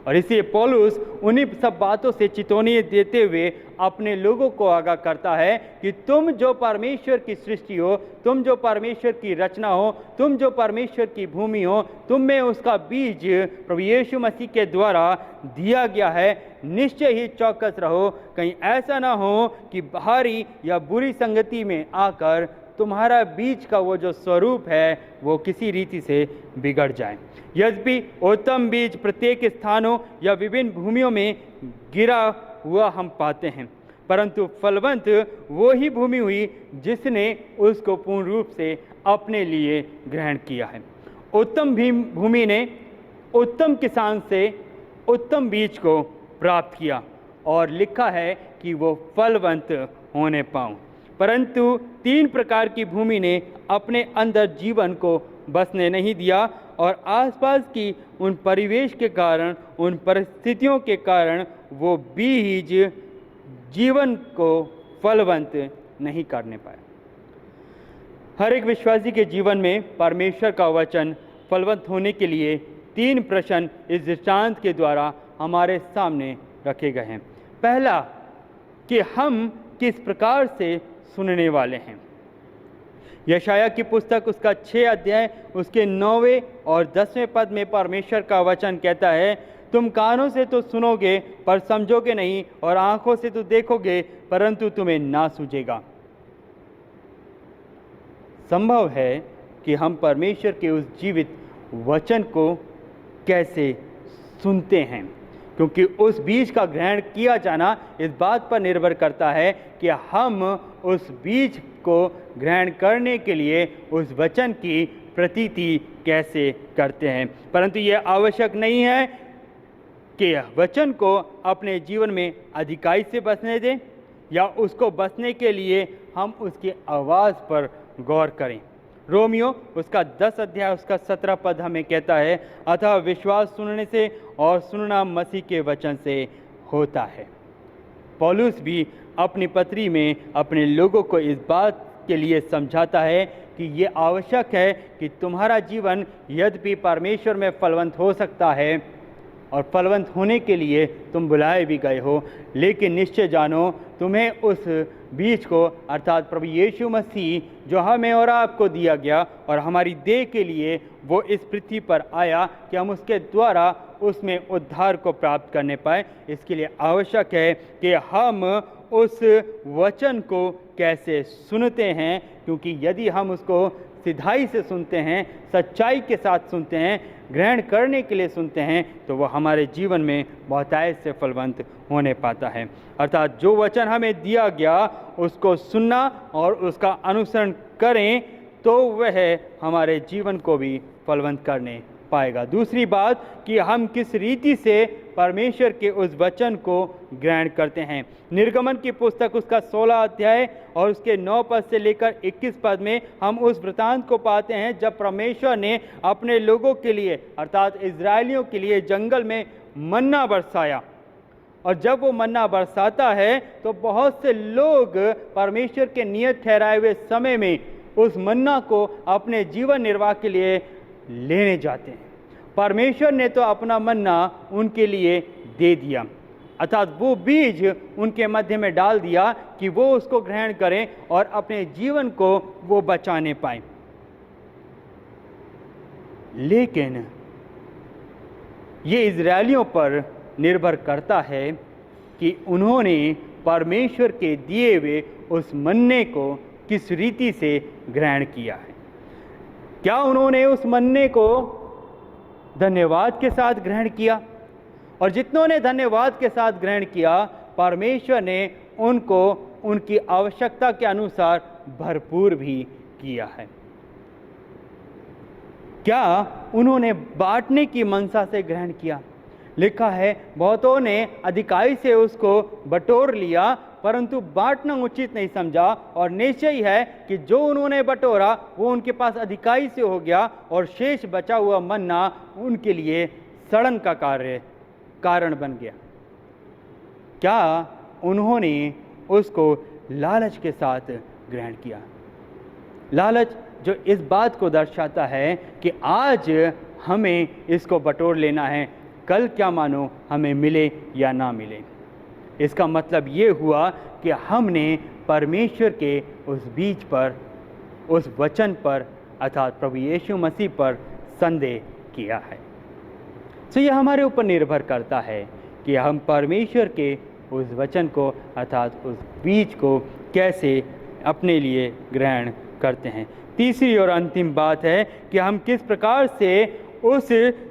और इसलिए पौलुस उन्हीं सब बातों से चेतावनी देते हुए अपने लोगों को आगाह करता है कि तुम जो परमेश्वर की सृष्टि हो, तुम जो परमेश्वर की रचना हो, तुम जो परमेश्वर की भूमि हो, तुम में उसका बीज प्रभु यीशु मसीह के द्वारा दिया गया है। निश्चय ही चौकस रहो, कहीं ऐसा ना हो कि बाहरी या बुरी संगति में आकर तुम्हारा बीज का वो जो स्वरूप है वो किसी रीति से बिगड़ जाए। यद्यपि उत्तम बीज प्रत्येक स्थानों या विभिन्न भूमियों में गिरा हुआ हम पाते हैं, परंतु फलवंत वो ही भूमि हुई जिसने उसको पूर्ण रूप से अपने लिए ग्रहण किया है। उत्तम भूमि ने उत्तम किसान से उत्तम बीज को प्राप्त किया और लिखा है कि वो फलवंत होने पाऊं। परंतु 3 प्रकार की भूमि ने अपने अंदर जीवन को बसने नहीं दिया और आसपास की उन परिवेश के कारण, उन परिस्थितियों के कारण वो बीज जीवन को फलवंत नहीं करने पाया। हर एक विश्वासी के जीवन में परमेश्वर का वचन फलवंत होने के लिए 3 प्रश्न इस दृष्टांत के द्वारा हमारे सामने रखे गए हैं। पहला, कि हम किस प्रकार से सुनने वाले हैं। यशाया की पुस्तक उसका 6 अध्याय उसके 9वें और 10वें पद में परमेश्वर का वचन कहता है, तुम कानों से तो सुनोगे पर समझोगे नहीं, और आंखों से तो देखोगे परंतु तुम्हें ना सूझेगा। संभव है कि हम परमेश्वर के उस जीवित वचन को कैसे सुनते हैं, क्योंकि उस बीज का ग्रहण किया जाना इस बात पर निर्भर करता है कि हम उस बीज को ग्रहण करने के लिए उस वचन की प्रतीति कैसे करते हैं। परंतु यह आवश्यक नहीं है कि वचन को अपने जीवन में अधिकाई से बसने दें या उसको बसने के लिए हम उसकी आवाज़ पर गौर करें। रोमियो उसका 10 अध्याय उसका 17 पद हमें कहता है, अतः विश्वास सुनने से और सुनना मसीह के वचन से होता है। पौलुस भी अपनी पत्री में अपने लोगों को इस बात के लिए समझाता है कि ये आवश्यक है कि तुम्हारा जीवन यद्यपि परमेश्वर में फलवंत हो सकता है और फलवंत होने के लिए तुम बुलाए भी गए हो, लेकिन निश्चय जानो तुम्हें उस बीज को अर्थात प्रभु यीशु मसीह जो हमें और आपको दिया गया और हमारी देह के लिए वो इस पृथ्वी पर आया कि हम उसके द्वारा उसमें उद्धार को प्राप्त करने पाए, इसके लिए आवश्यक है कि हम उस वचन को कैसे सुनते हैं। क्योंकि यदि हम उसको सिधाई से सुनते हैं, सच्चाई के साथ सुनते हैं, ग्रहण करने के लिए सुनते हैं, तो वह हमारे जीवन में बहुतायत से फलवंत होने पाता है। अर्थात जो वचन हमें दिया गया उसको सुनना और उसका अनुसरण करें तो वह हमारे जीवन को भी फलवंत करने पाएगा। दूसरी बात कि हम किस रीति से परमेश्वर के उस वचन को ग्रहण करते हैं। निर्गमन की पुस्तक उसका 16 अध्याय और उसके 9 पद से लेकर 21 पद में हम उस वृतांत को पाते हैं जब परमेश्वर ने अपने लोगों के लिए अर्थात इजरायलियों के लिए जंगल में मन्ना बरसाया। और जब वो मन्ना बरसाता है तो बहुत से लोग परमेश्वर के नियत ठहराए हुए समय में उस मन्ना को अपने जीवन निर्वाह के लिए लेने जाते हैं। परमेश्वर ने तो अपना मन्ना उनके लिए दे दिया, अर्थात वो बीज उनके मध्य में डाल दिया कि वो उसको ग्रहण करें और अपने जीवन को वो बचाने पाए। लेकिन ये इजरायलियों पर निर्भर करता है कि उन्होंने परमेश्वर के दिए हुए उस मन्ने को किस रीति से ग्रहण किया है। क्या उन्होंने उस मन्ने को धन्यवाद के साथ ग्रहण किया? और जितनों ने धन्यवाद के साथ ग्रहण किया, परमेश्वर ने उनको उनकी आवश्यकता के अनुसार भरपूर भी किया है। क्या उन्होंने बांटने की मनसा से ग्रहण किया? लिखा है बहुतों ने अधिकाई से उसको बटोर लिया, परंतु बांटना उचित नहीं समझा, और निश्चय ही है कि जो उन्होंने बटोरा वो उनके पास अधिकाई से हो गया, और शेष बचा हुआ मन्ना उनके लिए सड़न का कारण बन गया। क्या उन्होंने उसको लालच के साथ ग्रहण किया? लालच जो इस बात को दर्शाता है कि आज हमें इसको बटोर लेना है, कल क्या मानो हमें मिले या ना मिले। इसका मतलब ये हुआ कि हमने परमेश्वर के उस बीज पर, उस वचन पर अर्थात प्रभु यीशु मसीह पर संदेह किया है। तो यह हमारे ऊपर निर्भर करता है कि हम परमेश्वर के उस वचन को अर्थात उस बीज को कैसे अपने लिए ग्रहण करते हैं। तीसरी और अंतिम बात है कि हम किस प्रकार से उस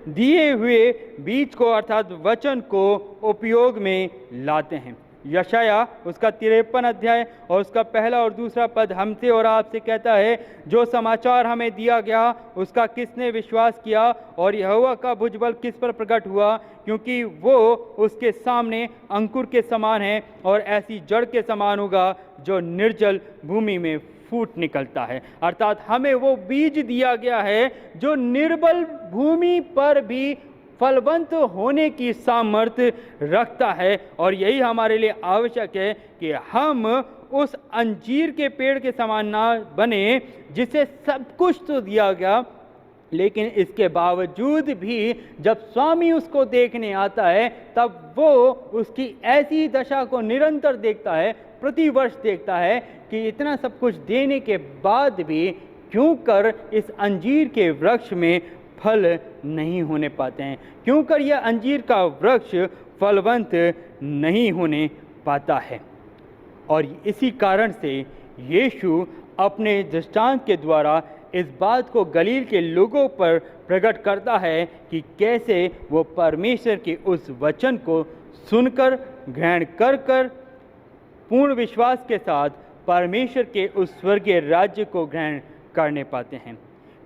दिए हुए बीज को अर्थात वचन को उपयोग में लाते हैं। यशाया उसका 53 अध्याय और उसका पहला और दूसरा पद हमसे और आपसे कहता है, जो समाचार हमें दिया गया उसका किसने विश्वास किया, और यहोवा का भुजबल किस पर प्रकट हुआ, क्योंकि वो उसके सामने अंकुर के समान है और ऐसी जड़ के समान होगा जो निर्जल भूमि में फूट निकलता है। अर्थात हमें वो बीज दिया गया है जो निर्बल भूमि पर भी फलवंत होने की सामर्थ्य रखता है, और यही हमारे लिए आवश्यक है कि हम उस अंजीर के पेड़ के समान ना बने जिसे सब कुछ तो दिया गया, लेकिन इसके बावजूद भी जब स्वामी उसको देखने आता है तब वो उसकी ऐसी दशा को निरंतर देखता है, प्रतिवर्ष देखता है कि इतना सब कुछ देने के बाद भी क्यों कर इस अंजीर के वृक्ष में फल नहीं होने पाते हैं, क्यों कर यह अंजीर का वृक्ष फलवंत नहीं होने पाता है। और इसी कारण से यीशु अपने दृष्टांत के द्वारा इस बात को गलील के लोगों पर प्रकट करता है कि कैसे वो परमेश्वर के उस वचन को सुनकर ग्रहण कर पूर्ण विश्वास के साथ परमेश्वर के उस स्वर्गीय राज्य को ग्रहण करने पाते हैं,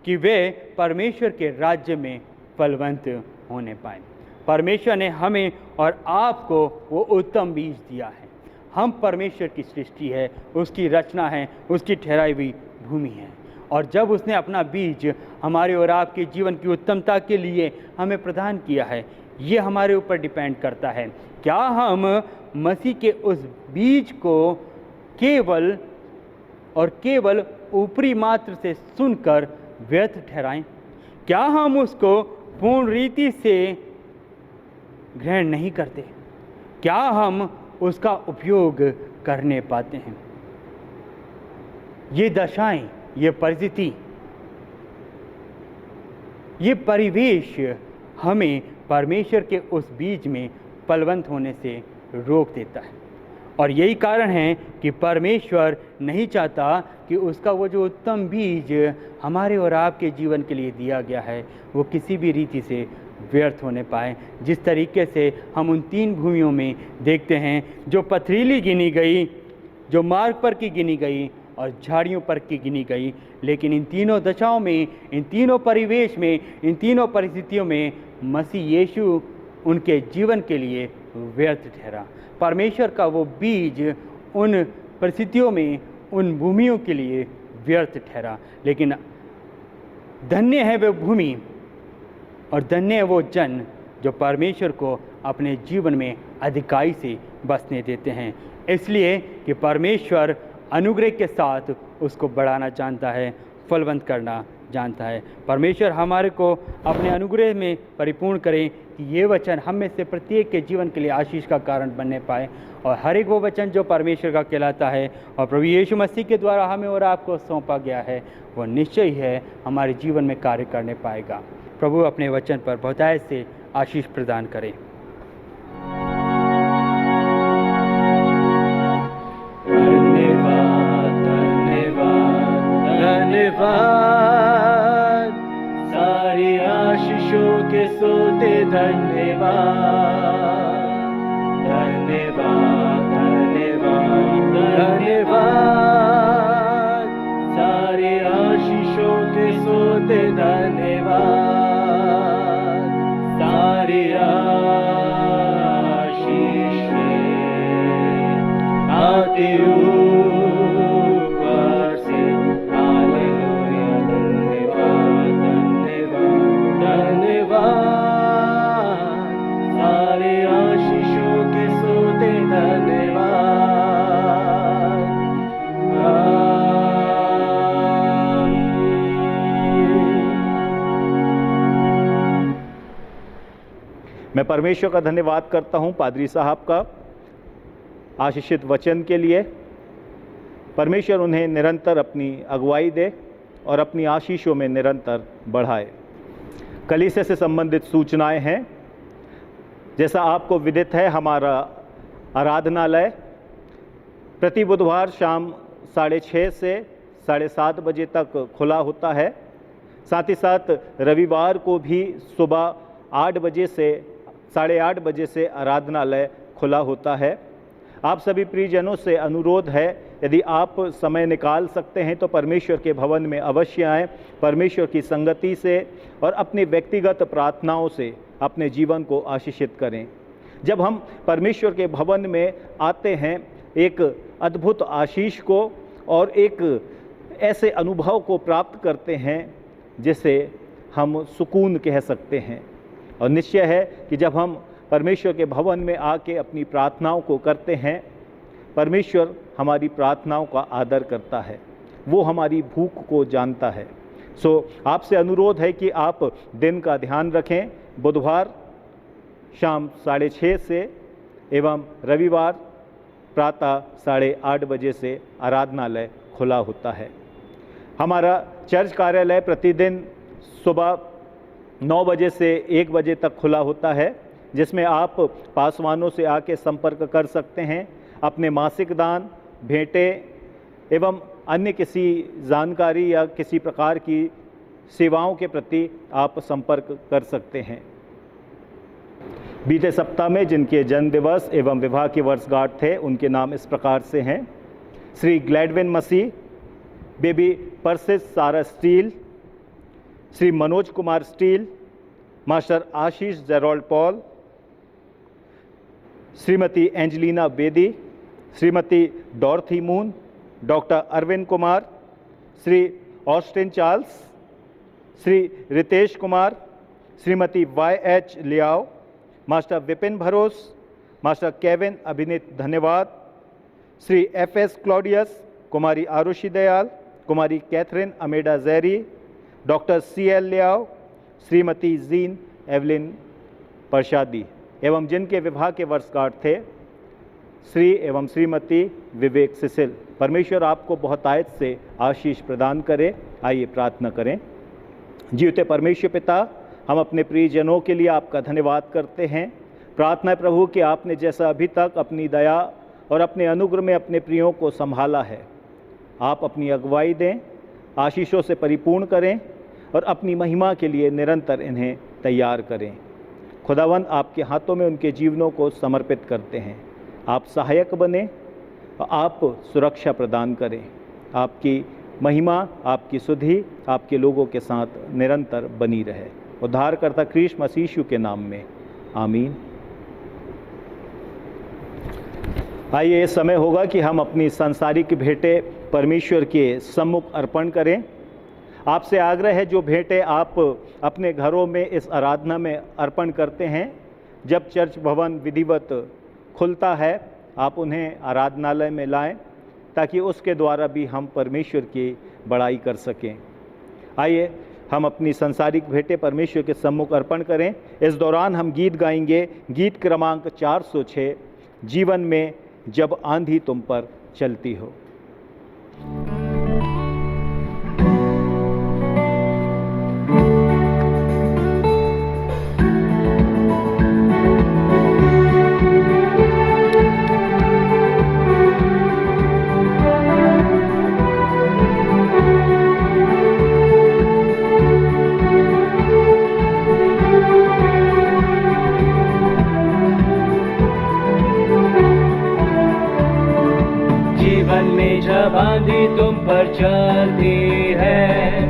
कि वे परमेश्वर के राज्य में फलवंत होने पाए। परमेश्वर ने हमें और आपको वो उत्तम बीज दिया है। हम परमेश्वर की सृष्टि है, उसकी रचना है, उसकी ठहराई हुई भूमि है, और जब उसने अपना बीज हमारे और आपके जीवन की उत्तमता के लिए हमें प्रदान किया है, ये हमारे ऊपर डिपेंड करता है। क्या हम मसीह के उस बीज को केवल और केवल ऊपरी मात्र से सुनकर व्यर्थ ठहराएं? क्या हम उसको पूर्ण रीति से ग्रहण नहीं करते? क्या हम उसका उपयोग करने पाते हैं? ये दशाएं, ये परिस्थिति, ये परिवेश हमें परमेश्वर के उस बीज में फलवंत होने से रोक देता है, और यही कारण है कि परमेश्वर नहीं चाहता कि उसका वो जो उत्तम बीज हमारे और आपके जीवन के लिए दिया गया है वो किसी भी रीति से व्यर्थ होने पाए। जिस तरीके से हम उन 3 भूमियों में देखते हैं, जो पथरीली गिनी गई, जो मार्ग पर की गिनी गई और झाड़ियों पर की गिनी गई, लेकिन इन तीनों दशाओं में, इन तीनों परिवेश में, इन तीनों परिस्थितियों में मसीह यीशु उनके जीवन के लिए व्यर्थ ठहरा। परमेश्वर का वो बीज उन परिस्थितियों में, उन भूमियों के लिए व्यर्थ ठहरा। लेकिन धन्य है वह भूमि और धन्य है वो जन जो परमेश्वर को अपने जीवन में अधिकाई से बसने देते हैं, इसलिए कि परमेश्वर अनुग्रह के साथ उसको बढ़ाना जानता है, फलवंत करना जानता है। परमेश्वर हमारे को अपने अनुग्रह में परिपूर्ण करें कि ये वचन हम में से प्रत्येक के जीवन के लिए आशीष का कारण बनने पाए, और हर एक वो वचन जो परमेश्वर का कहलाता है और प्रभु यीशु मसीह के द्वारा हमें और आपको सौंपा गया है, वो निश्चय ही है हमारे जीवन में कार्य करने पाएगा। प्रभु अपने वचन पर बहुतायत से आशीष प्रदान करें। धन्यवाद, सारी आशीषों के सोते धन्यवाद, धन्यवाद, धन्यवाद, धन्यवाद। आते ऊपर से। हालेलुया, धन्यवाद धन्यवाद धन्यवाद, सारे आशीषों के सोते धन्यवाद। मैं परमेश्वर का धन्यवाद करता हूं पादरी साहब का आशीषित वचन के लिए। परमेश्वर उन्हें निरंतर अपनी अगुवाई दे और अपनी आशीषों में निरंतर बढ़ाए। कलीसिया से संबंधित सूचनाएं हैं। जैसा आपको विदित है, हमारा आराधनालय प्रति बुधवार शाम 6:30 से 7:30 बजे तक खुला होता है। साथ ही साथ रविवार को भी सुबह 8 बजे से 8:30 बजे से आराधनालय खुला होता है। आप सभी प्रियजनों से अनुरोध है, यदि आप समय निकाल सकते हैं तो परमेश्वर के भवन में अवश्य आएं। परमेश्वर की संगति से और अपने व्यक्तिगत प्रार्थनाओं से अपने जीवन को आशीषित करें। जब हम परमेश्वर के भवन में आते हैं, एक अद्भुत आशीष को और एक ऐसे अनुभव को प्राप्त करते हैं जिसे हम सुकून कह सकते हैं। और निश्चय है कि जब हम परमेश्वर के भवन में आके अपनी प्रार्थनाओं को करते हैं, परमेश्वर हमारी प्रार्थनाओं का आदर करता है, वो हमारी भूख को जानता है। आपसे अनुरोध है कि आप दिन का ध्यान रखें। बुधवार शाम 6:30 से एवं रविवार प्रातः 8:30 बजे से आराधनालय खुला होता है। हमारा चर्च कार्यालय प्रतिदिन सुबह 9 बजे से 1 बजे तक खुला होता है, जिसमें आप पासवानों से आके संपर्क कर सकते हैं। अपने मासिक दान, भेंटें एवं अन्य किसी जानकारी या किसी प्रकार की सेवाओं के प्रति आप संपर्क कर सकते हैं। बीते सप्ताह में जिनके जन्म दिवस एवं विवाह की वर्षगांठ थे, उनके नाम इस प्रकार से हैं: Shri Gladwin Masih, baby Persis Sarah Steel, Shri Manoj Kumar Steel, master Ashish Jerold Paul, Shrimati Angelina Bedi, Shrimati Dorothy Moon, doctor Arvind Kumar, Shri Austin Charles, Shri Ritesh Kumar, Shrimati YH Liao, master Vipin Bharos, master Kevin Abhineet धन्यवाद, Shri FS Claudius, Kumari Aarushi Dayal, Kumari Catherine Ameda Jerry, doctor CL Liao, Shrimati Jean Evelyn Prasadi एवं जिनके विवाह के वर्षगांठ थे, श्री एवं श्रीमती विवेक सिसिल। परमेश्वर आपको बहुतायत से आशीष प्रदान करे। आइए प्रार्थना करें। जीवते परमेश्वर पिता, हम अपने प्रियजनों के लिए आपका धन्यवाद करते हैं। प्रार्थना है प्रभु कि आपने जैसा अभी तक अपनी दया और अपने अनुग्रह में अपने प्रियों को संभाला है, आप अपनी अगुवाई दें, आशीषों से परिपूर्ण करें और अपनी महिमा के लिए निरंतर इन्हें तैयार करें। खुदावंद, आपके हाथों में उनके जीवनों को समर्पित करते हैं। आप सहायक बने और आप सुरक्षा प्रदान करें। आपकी महिमा, आपकी सुधि आपके लोगों के साथ निरंतर बनी रहे। उद्धारकर्ता क्रिस्ट मसीह यीशु के नाम में आमीन। आइए, इस समय होगा कि हम अपनी सांसारिक भेंटें परमेश्वर के सम्मुख अर्पण करें। आपसे आग्रह है, जो भेंटें आप अपने घरों में इस आराधना में अर्पण करते हैं, जब चर्च भवन विधिवत खुलता है, आप उन्हें आराधनालय में लाएं, ताकि उसके द्वारा भी हम परमेश्वर की बड़ाई कर सकें। आइए, हम अपनी सांसारिक भेंटें परमेश्वर के सम्मुख अर्पण करें। इस दौरान हम गीत गाएंगे, गीत क्रमांक 406, जीवन में जब आंधी तुम पर चलती हो। जब आंधी तुम पर चलती है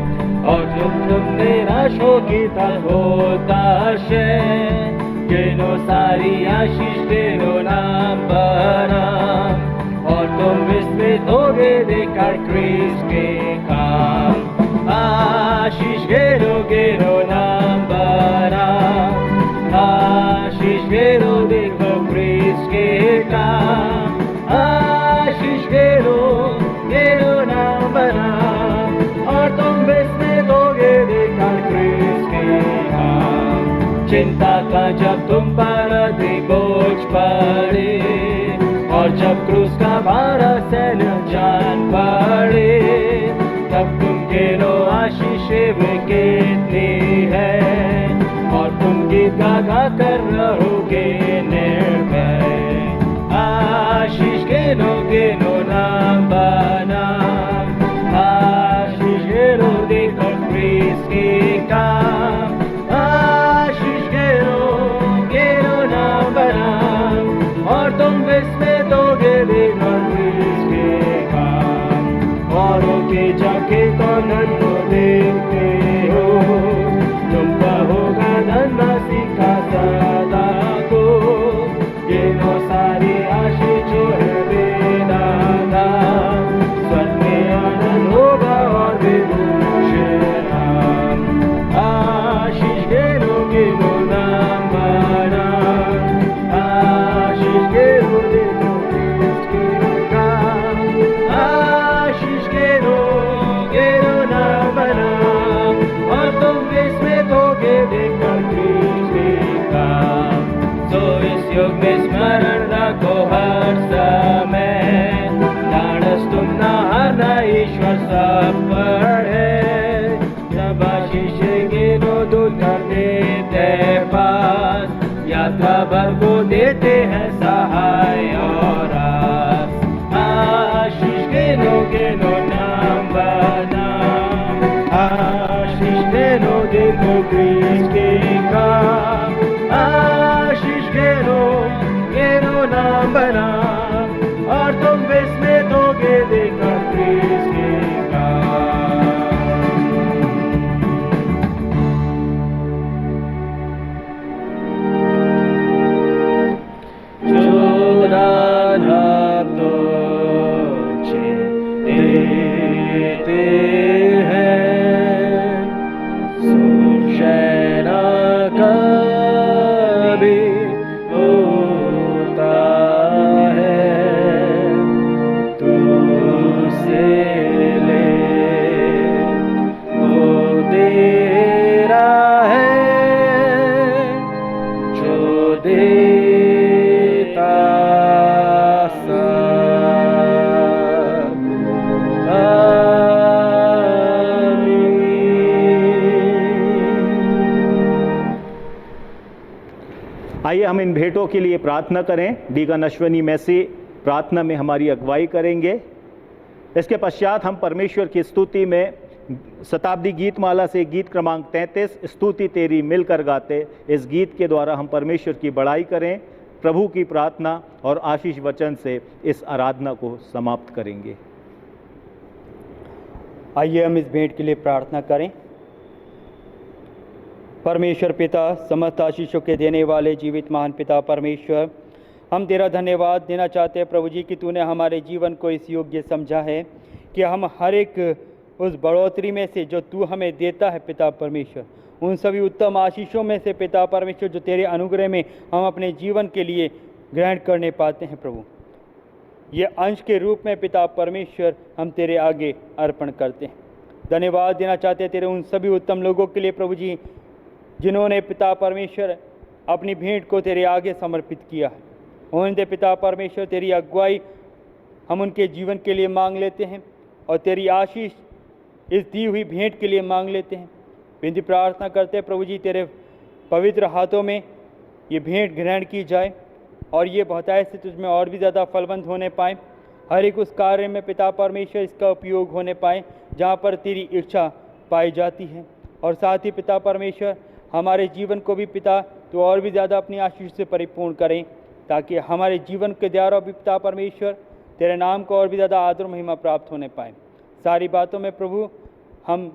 और तुम निराशों की तक होता है, गिनो सारी आशीष गिनो नाम बना और तुम कर क्रिस के काम। आशीष घेरो घेरो नाम बना, आशीष घेरो देखो क्रिस के काम। आशीष घेरो घेरो नाम बना, और तुम इसमें दोगे देखकर क्रिस के काम। चिंता का जब तुम पर अधिक बोझ पड़े, और जब क्रूस का भारा सहन जान पड़े, तब तुम गिनो आशीष वे कितनी है, और तुम गीत गा कर रहोगे निर्भय। आशीष गिनो गिनो नाम बना, आशीष गिनो देखो क्रिस के काम। आशीष गिनो नाम बना, और तुम इसमें दोगे देखो क्रिस के काम। औरों के जाके कौन को देखते हो, तुम कहोगा धनवासी का सदा को। गिनो सारी आशीष जो है बेदादा, स्वर्ग में आनंद होगा और विभूषण नाम। आशीष गिनो गिनो नाम बना, आशीष गिनो देखो क्रिस के काम। आशीष गिनो गिनो नाम बना, और तुम इसमें दोगे देखकर क्रिस के काम। तो इस युग में स्मरण रखो हर समय, डांडस तुम ना हारना, ईश्वर सब पर है। जब आशीष गिनो दूत कर देते पास, यात्रा भर को देते हैं सहाय और आस। आशीष गिनो गिनो नाम बना, आशीष गिनो देखो क्रिस के काम। आशीष गिनो गिनो नाम बना, और तुम इसमें दोगे देखकर क्रिस के काम। जो राधा तुझे देते हैं, सुशैना कभी होता है, तुझसे ले वो तेरा है, जो देता सब। आइए हम इन भेंटों के लिए प्रार्थना करें। डीकन अश्वनी मैसी प्रार्थना में हमारी अगुवाई करेंगे। इसके पश्चात हम परमेश्वर की स्तुति में शताब्दी गीतमाला से गीत क्रमांक 33 स्तुति तेरी मिलकर गाते, इस गीत के द्वारा हम परमेश्वर की बड़ाई करें। प्रभु की प्रार्थना और आशीष वचन से इस आराधना को समाप्त करेंगे। आइए हम इस भेंट के लिए प्रार्थना करें। परमेश्वर पिता, समस्त आशीषों के देने वाले जीवित महान पिता परमेश्वर, हम तेरा धन्यवाद देना चाहते हैं प्रभु जी कि तूने हमारे जीवन को इस योग्य समझा है कि हम हर एक उस बढ़ोतरी में से जो तू हमें देता है पिता परमेश्वर, उन सभी उत्तम आशीषों में से पिता परमेश्वर जो तेरे अनुग्रह में हम अपने जीवन के लिए ग्रहण करने पाते हैं प्रभु, ये अंश के रूप में पिता परमेश्वर हम तेरे आगे अर्पण करते हैं। धन्यवाद देना चाहते हैं तेरे उन सभी उत्तम लोगों के लिए प्रभु जी जिन्होंने पिता परमेश्वर अपनी भेंट को तेरे आगे समर्पित किया है। उन्होंने पिता परमेश्वर तेरी अगुवाई हम उनके जीवन के लिए मांग लेते हैं और तेरी आशीष इस दी हुई भेंट के लिए मांग लेते हैं। विनती प्रार्थना करते हैं प्रभु जी तेरे पवित्र हाथों में ये भेंट ग्रहण की जाए और ये बहुतायत से तुझमें और भी ज़्यादा फलवंत होने पाए। हर एक उस कार्य में पिता परमेश्वर इसका उपयोग होने पाए जहाँ पर तेरी इच्छा पाई जाती है। और साथ ही पिता परमेश्वर हमारे जीवन को भी पिता तो और भी ज़्यादा अपनी आशीष से परिपूर्ण करें, ताकि हमारे जीवन के द्वारा भी पिता परमेश्वर तेरे नाम को और भी ज़्यादा आदर महिमा प्राप्त होने पाए। सारी बातों में प्रभु हम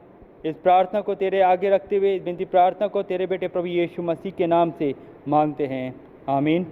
इस प्रार्थना को तेरे आगे रखते हुए विनती प्रार्थना को तेरे बेटे प्रभु यीशु मसीह के नाम से मांगते हैं, आमीन।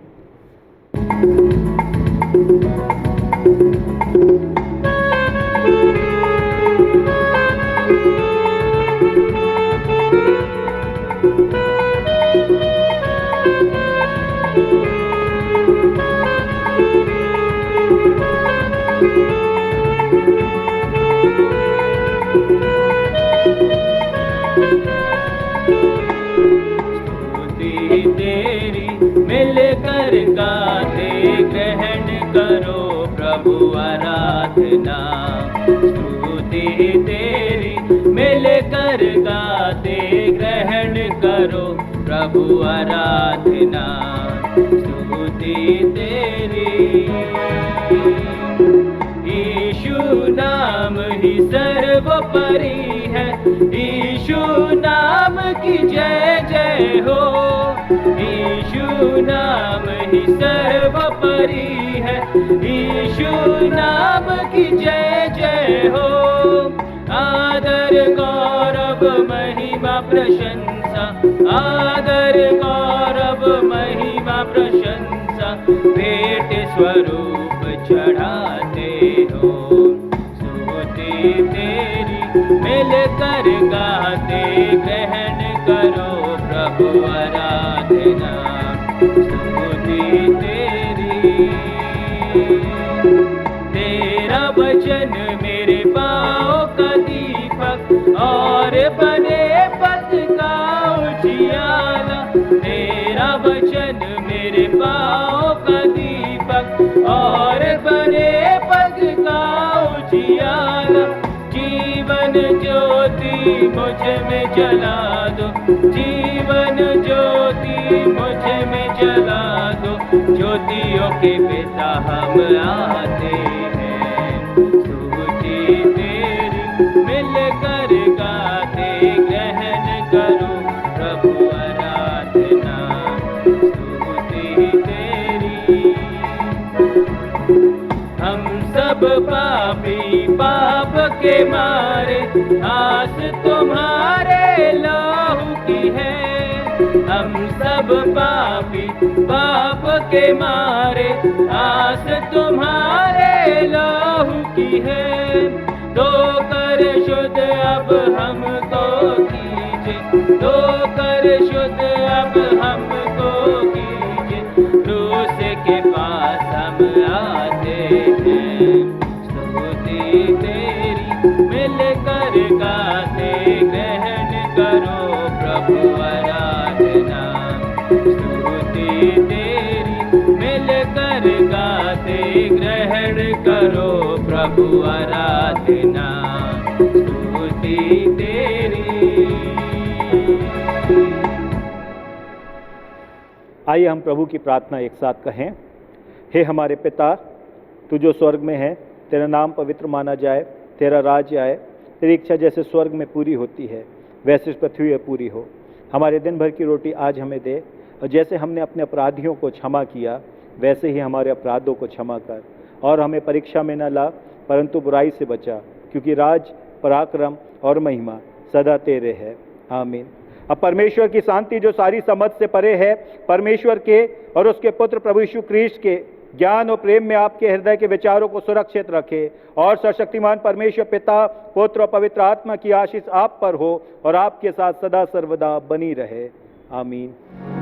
स्तुति तेरी मिलकर गाते ग्रहण करो प्रभु आराधना। स्तुति तेरी मिलकर गाते ग्रहण करो प्रभु आराधना। स्तुति तेरी यीशु नाम ही सर्वोपरि है, यीशु नाम की जय जय हो। यीशु नाम ही सर्वोपरि है, यीशु नाम की जय जय हो। आदर गौरव महिमा प्रशंसा, आदर गौरव महिमा प्रशंसा भेंट स्वरूप चढ़ाते हो। स्तुति तेरी मिलकर गाते ग्रहण करो प्रभु आराधना। स्तुति तेरी तेरा वचन मेरे पाँव का दीपक और बने पथ का उजियाला। तेरा वचन मेरे पाँव का दीपक और बने पथ का उजियाला। जीवन ज्योति मुझ में जला दो, जीवन ज्योति मुझ में जला दो। ज्योतियों के पिता हम आते हैं। स्तुति तेरी मिलकर गाते ग्रहण करो प्रभु आराधना। स्तुति तेरी हम सब पापी पाप के मारे, आस तुम्हारे लहू की है। हम सब पापी पाप के मारे, आस तुम्हारे लहू की है। तो कर शुद्ध अब हमको कीजिए, तो कर शुद्ध अब हमको कीजिए। क्रूस के पास हम आते हैं। स्तुति तेरी मिलकर गाते ग्रहण करो प्रभु आराधना। स्तुति तेरी मिलकर गाते ग्रहण करो प्रभु आराधना। स्तुति तेरी। आइए हम प्रभु की प्रार्थना एक साथ कहें। हे हमारे पिता, तू जो स्वर्ग में है, तेरा नाम पवित्र माना जाए, तेरा राज्य आए, तेरी इच्छा जैसे स्वर्ग में पूरी होती है वैसे इस पृथ्वी पर पूरी हो। हमारे दिन भर की रोटी आज हमें दे, और जैसे हमने अपने अपराधियों को क्षमा किया वैसे ही हमारे अपराधों को क्षमा कर, और हमें परीक्षा में न ला परंतु बुराई से बचा, क्योंकि राज, पराक्रम और महिमा सदा तेरे है। आमीन। अब परमेश्वर की शांति जो सारी समझ से परे है, परमेश्वर के और उसके पुत्र प्रभु यीशु ख्रीस्त के ज्ञान और प्रेम में आपके हृदय के विचारों को सुरक्षित रखे, और सर्वशक्तिमान परमेश्वर पिता, पुत्र और पवित्र आत्मा की आशीष आप पर हो और आपके साथ सदा सर्वदा बनी रहे। आमीन।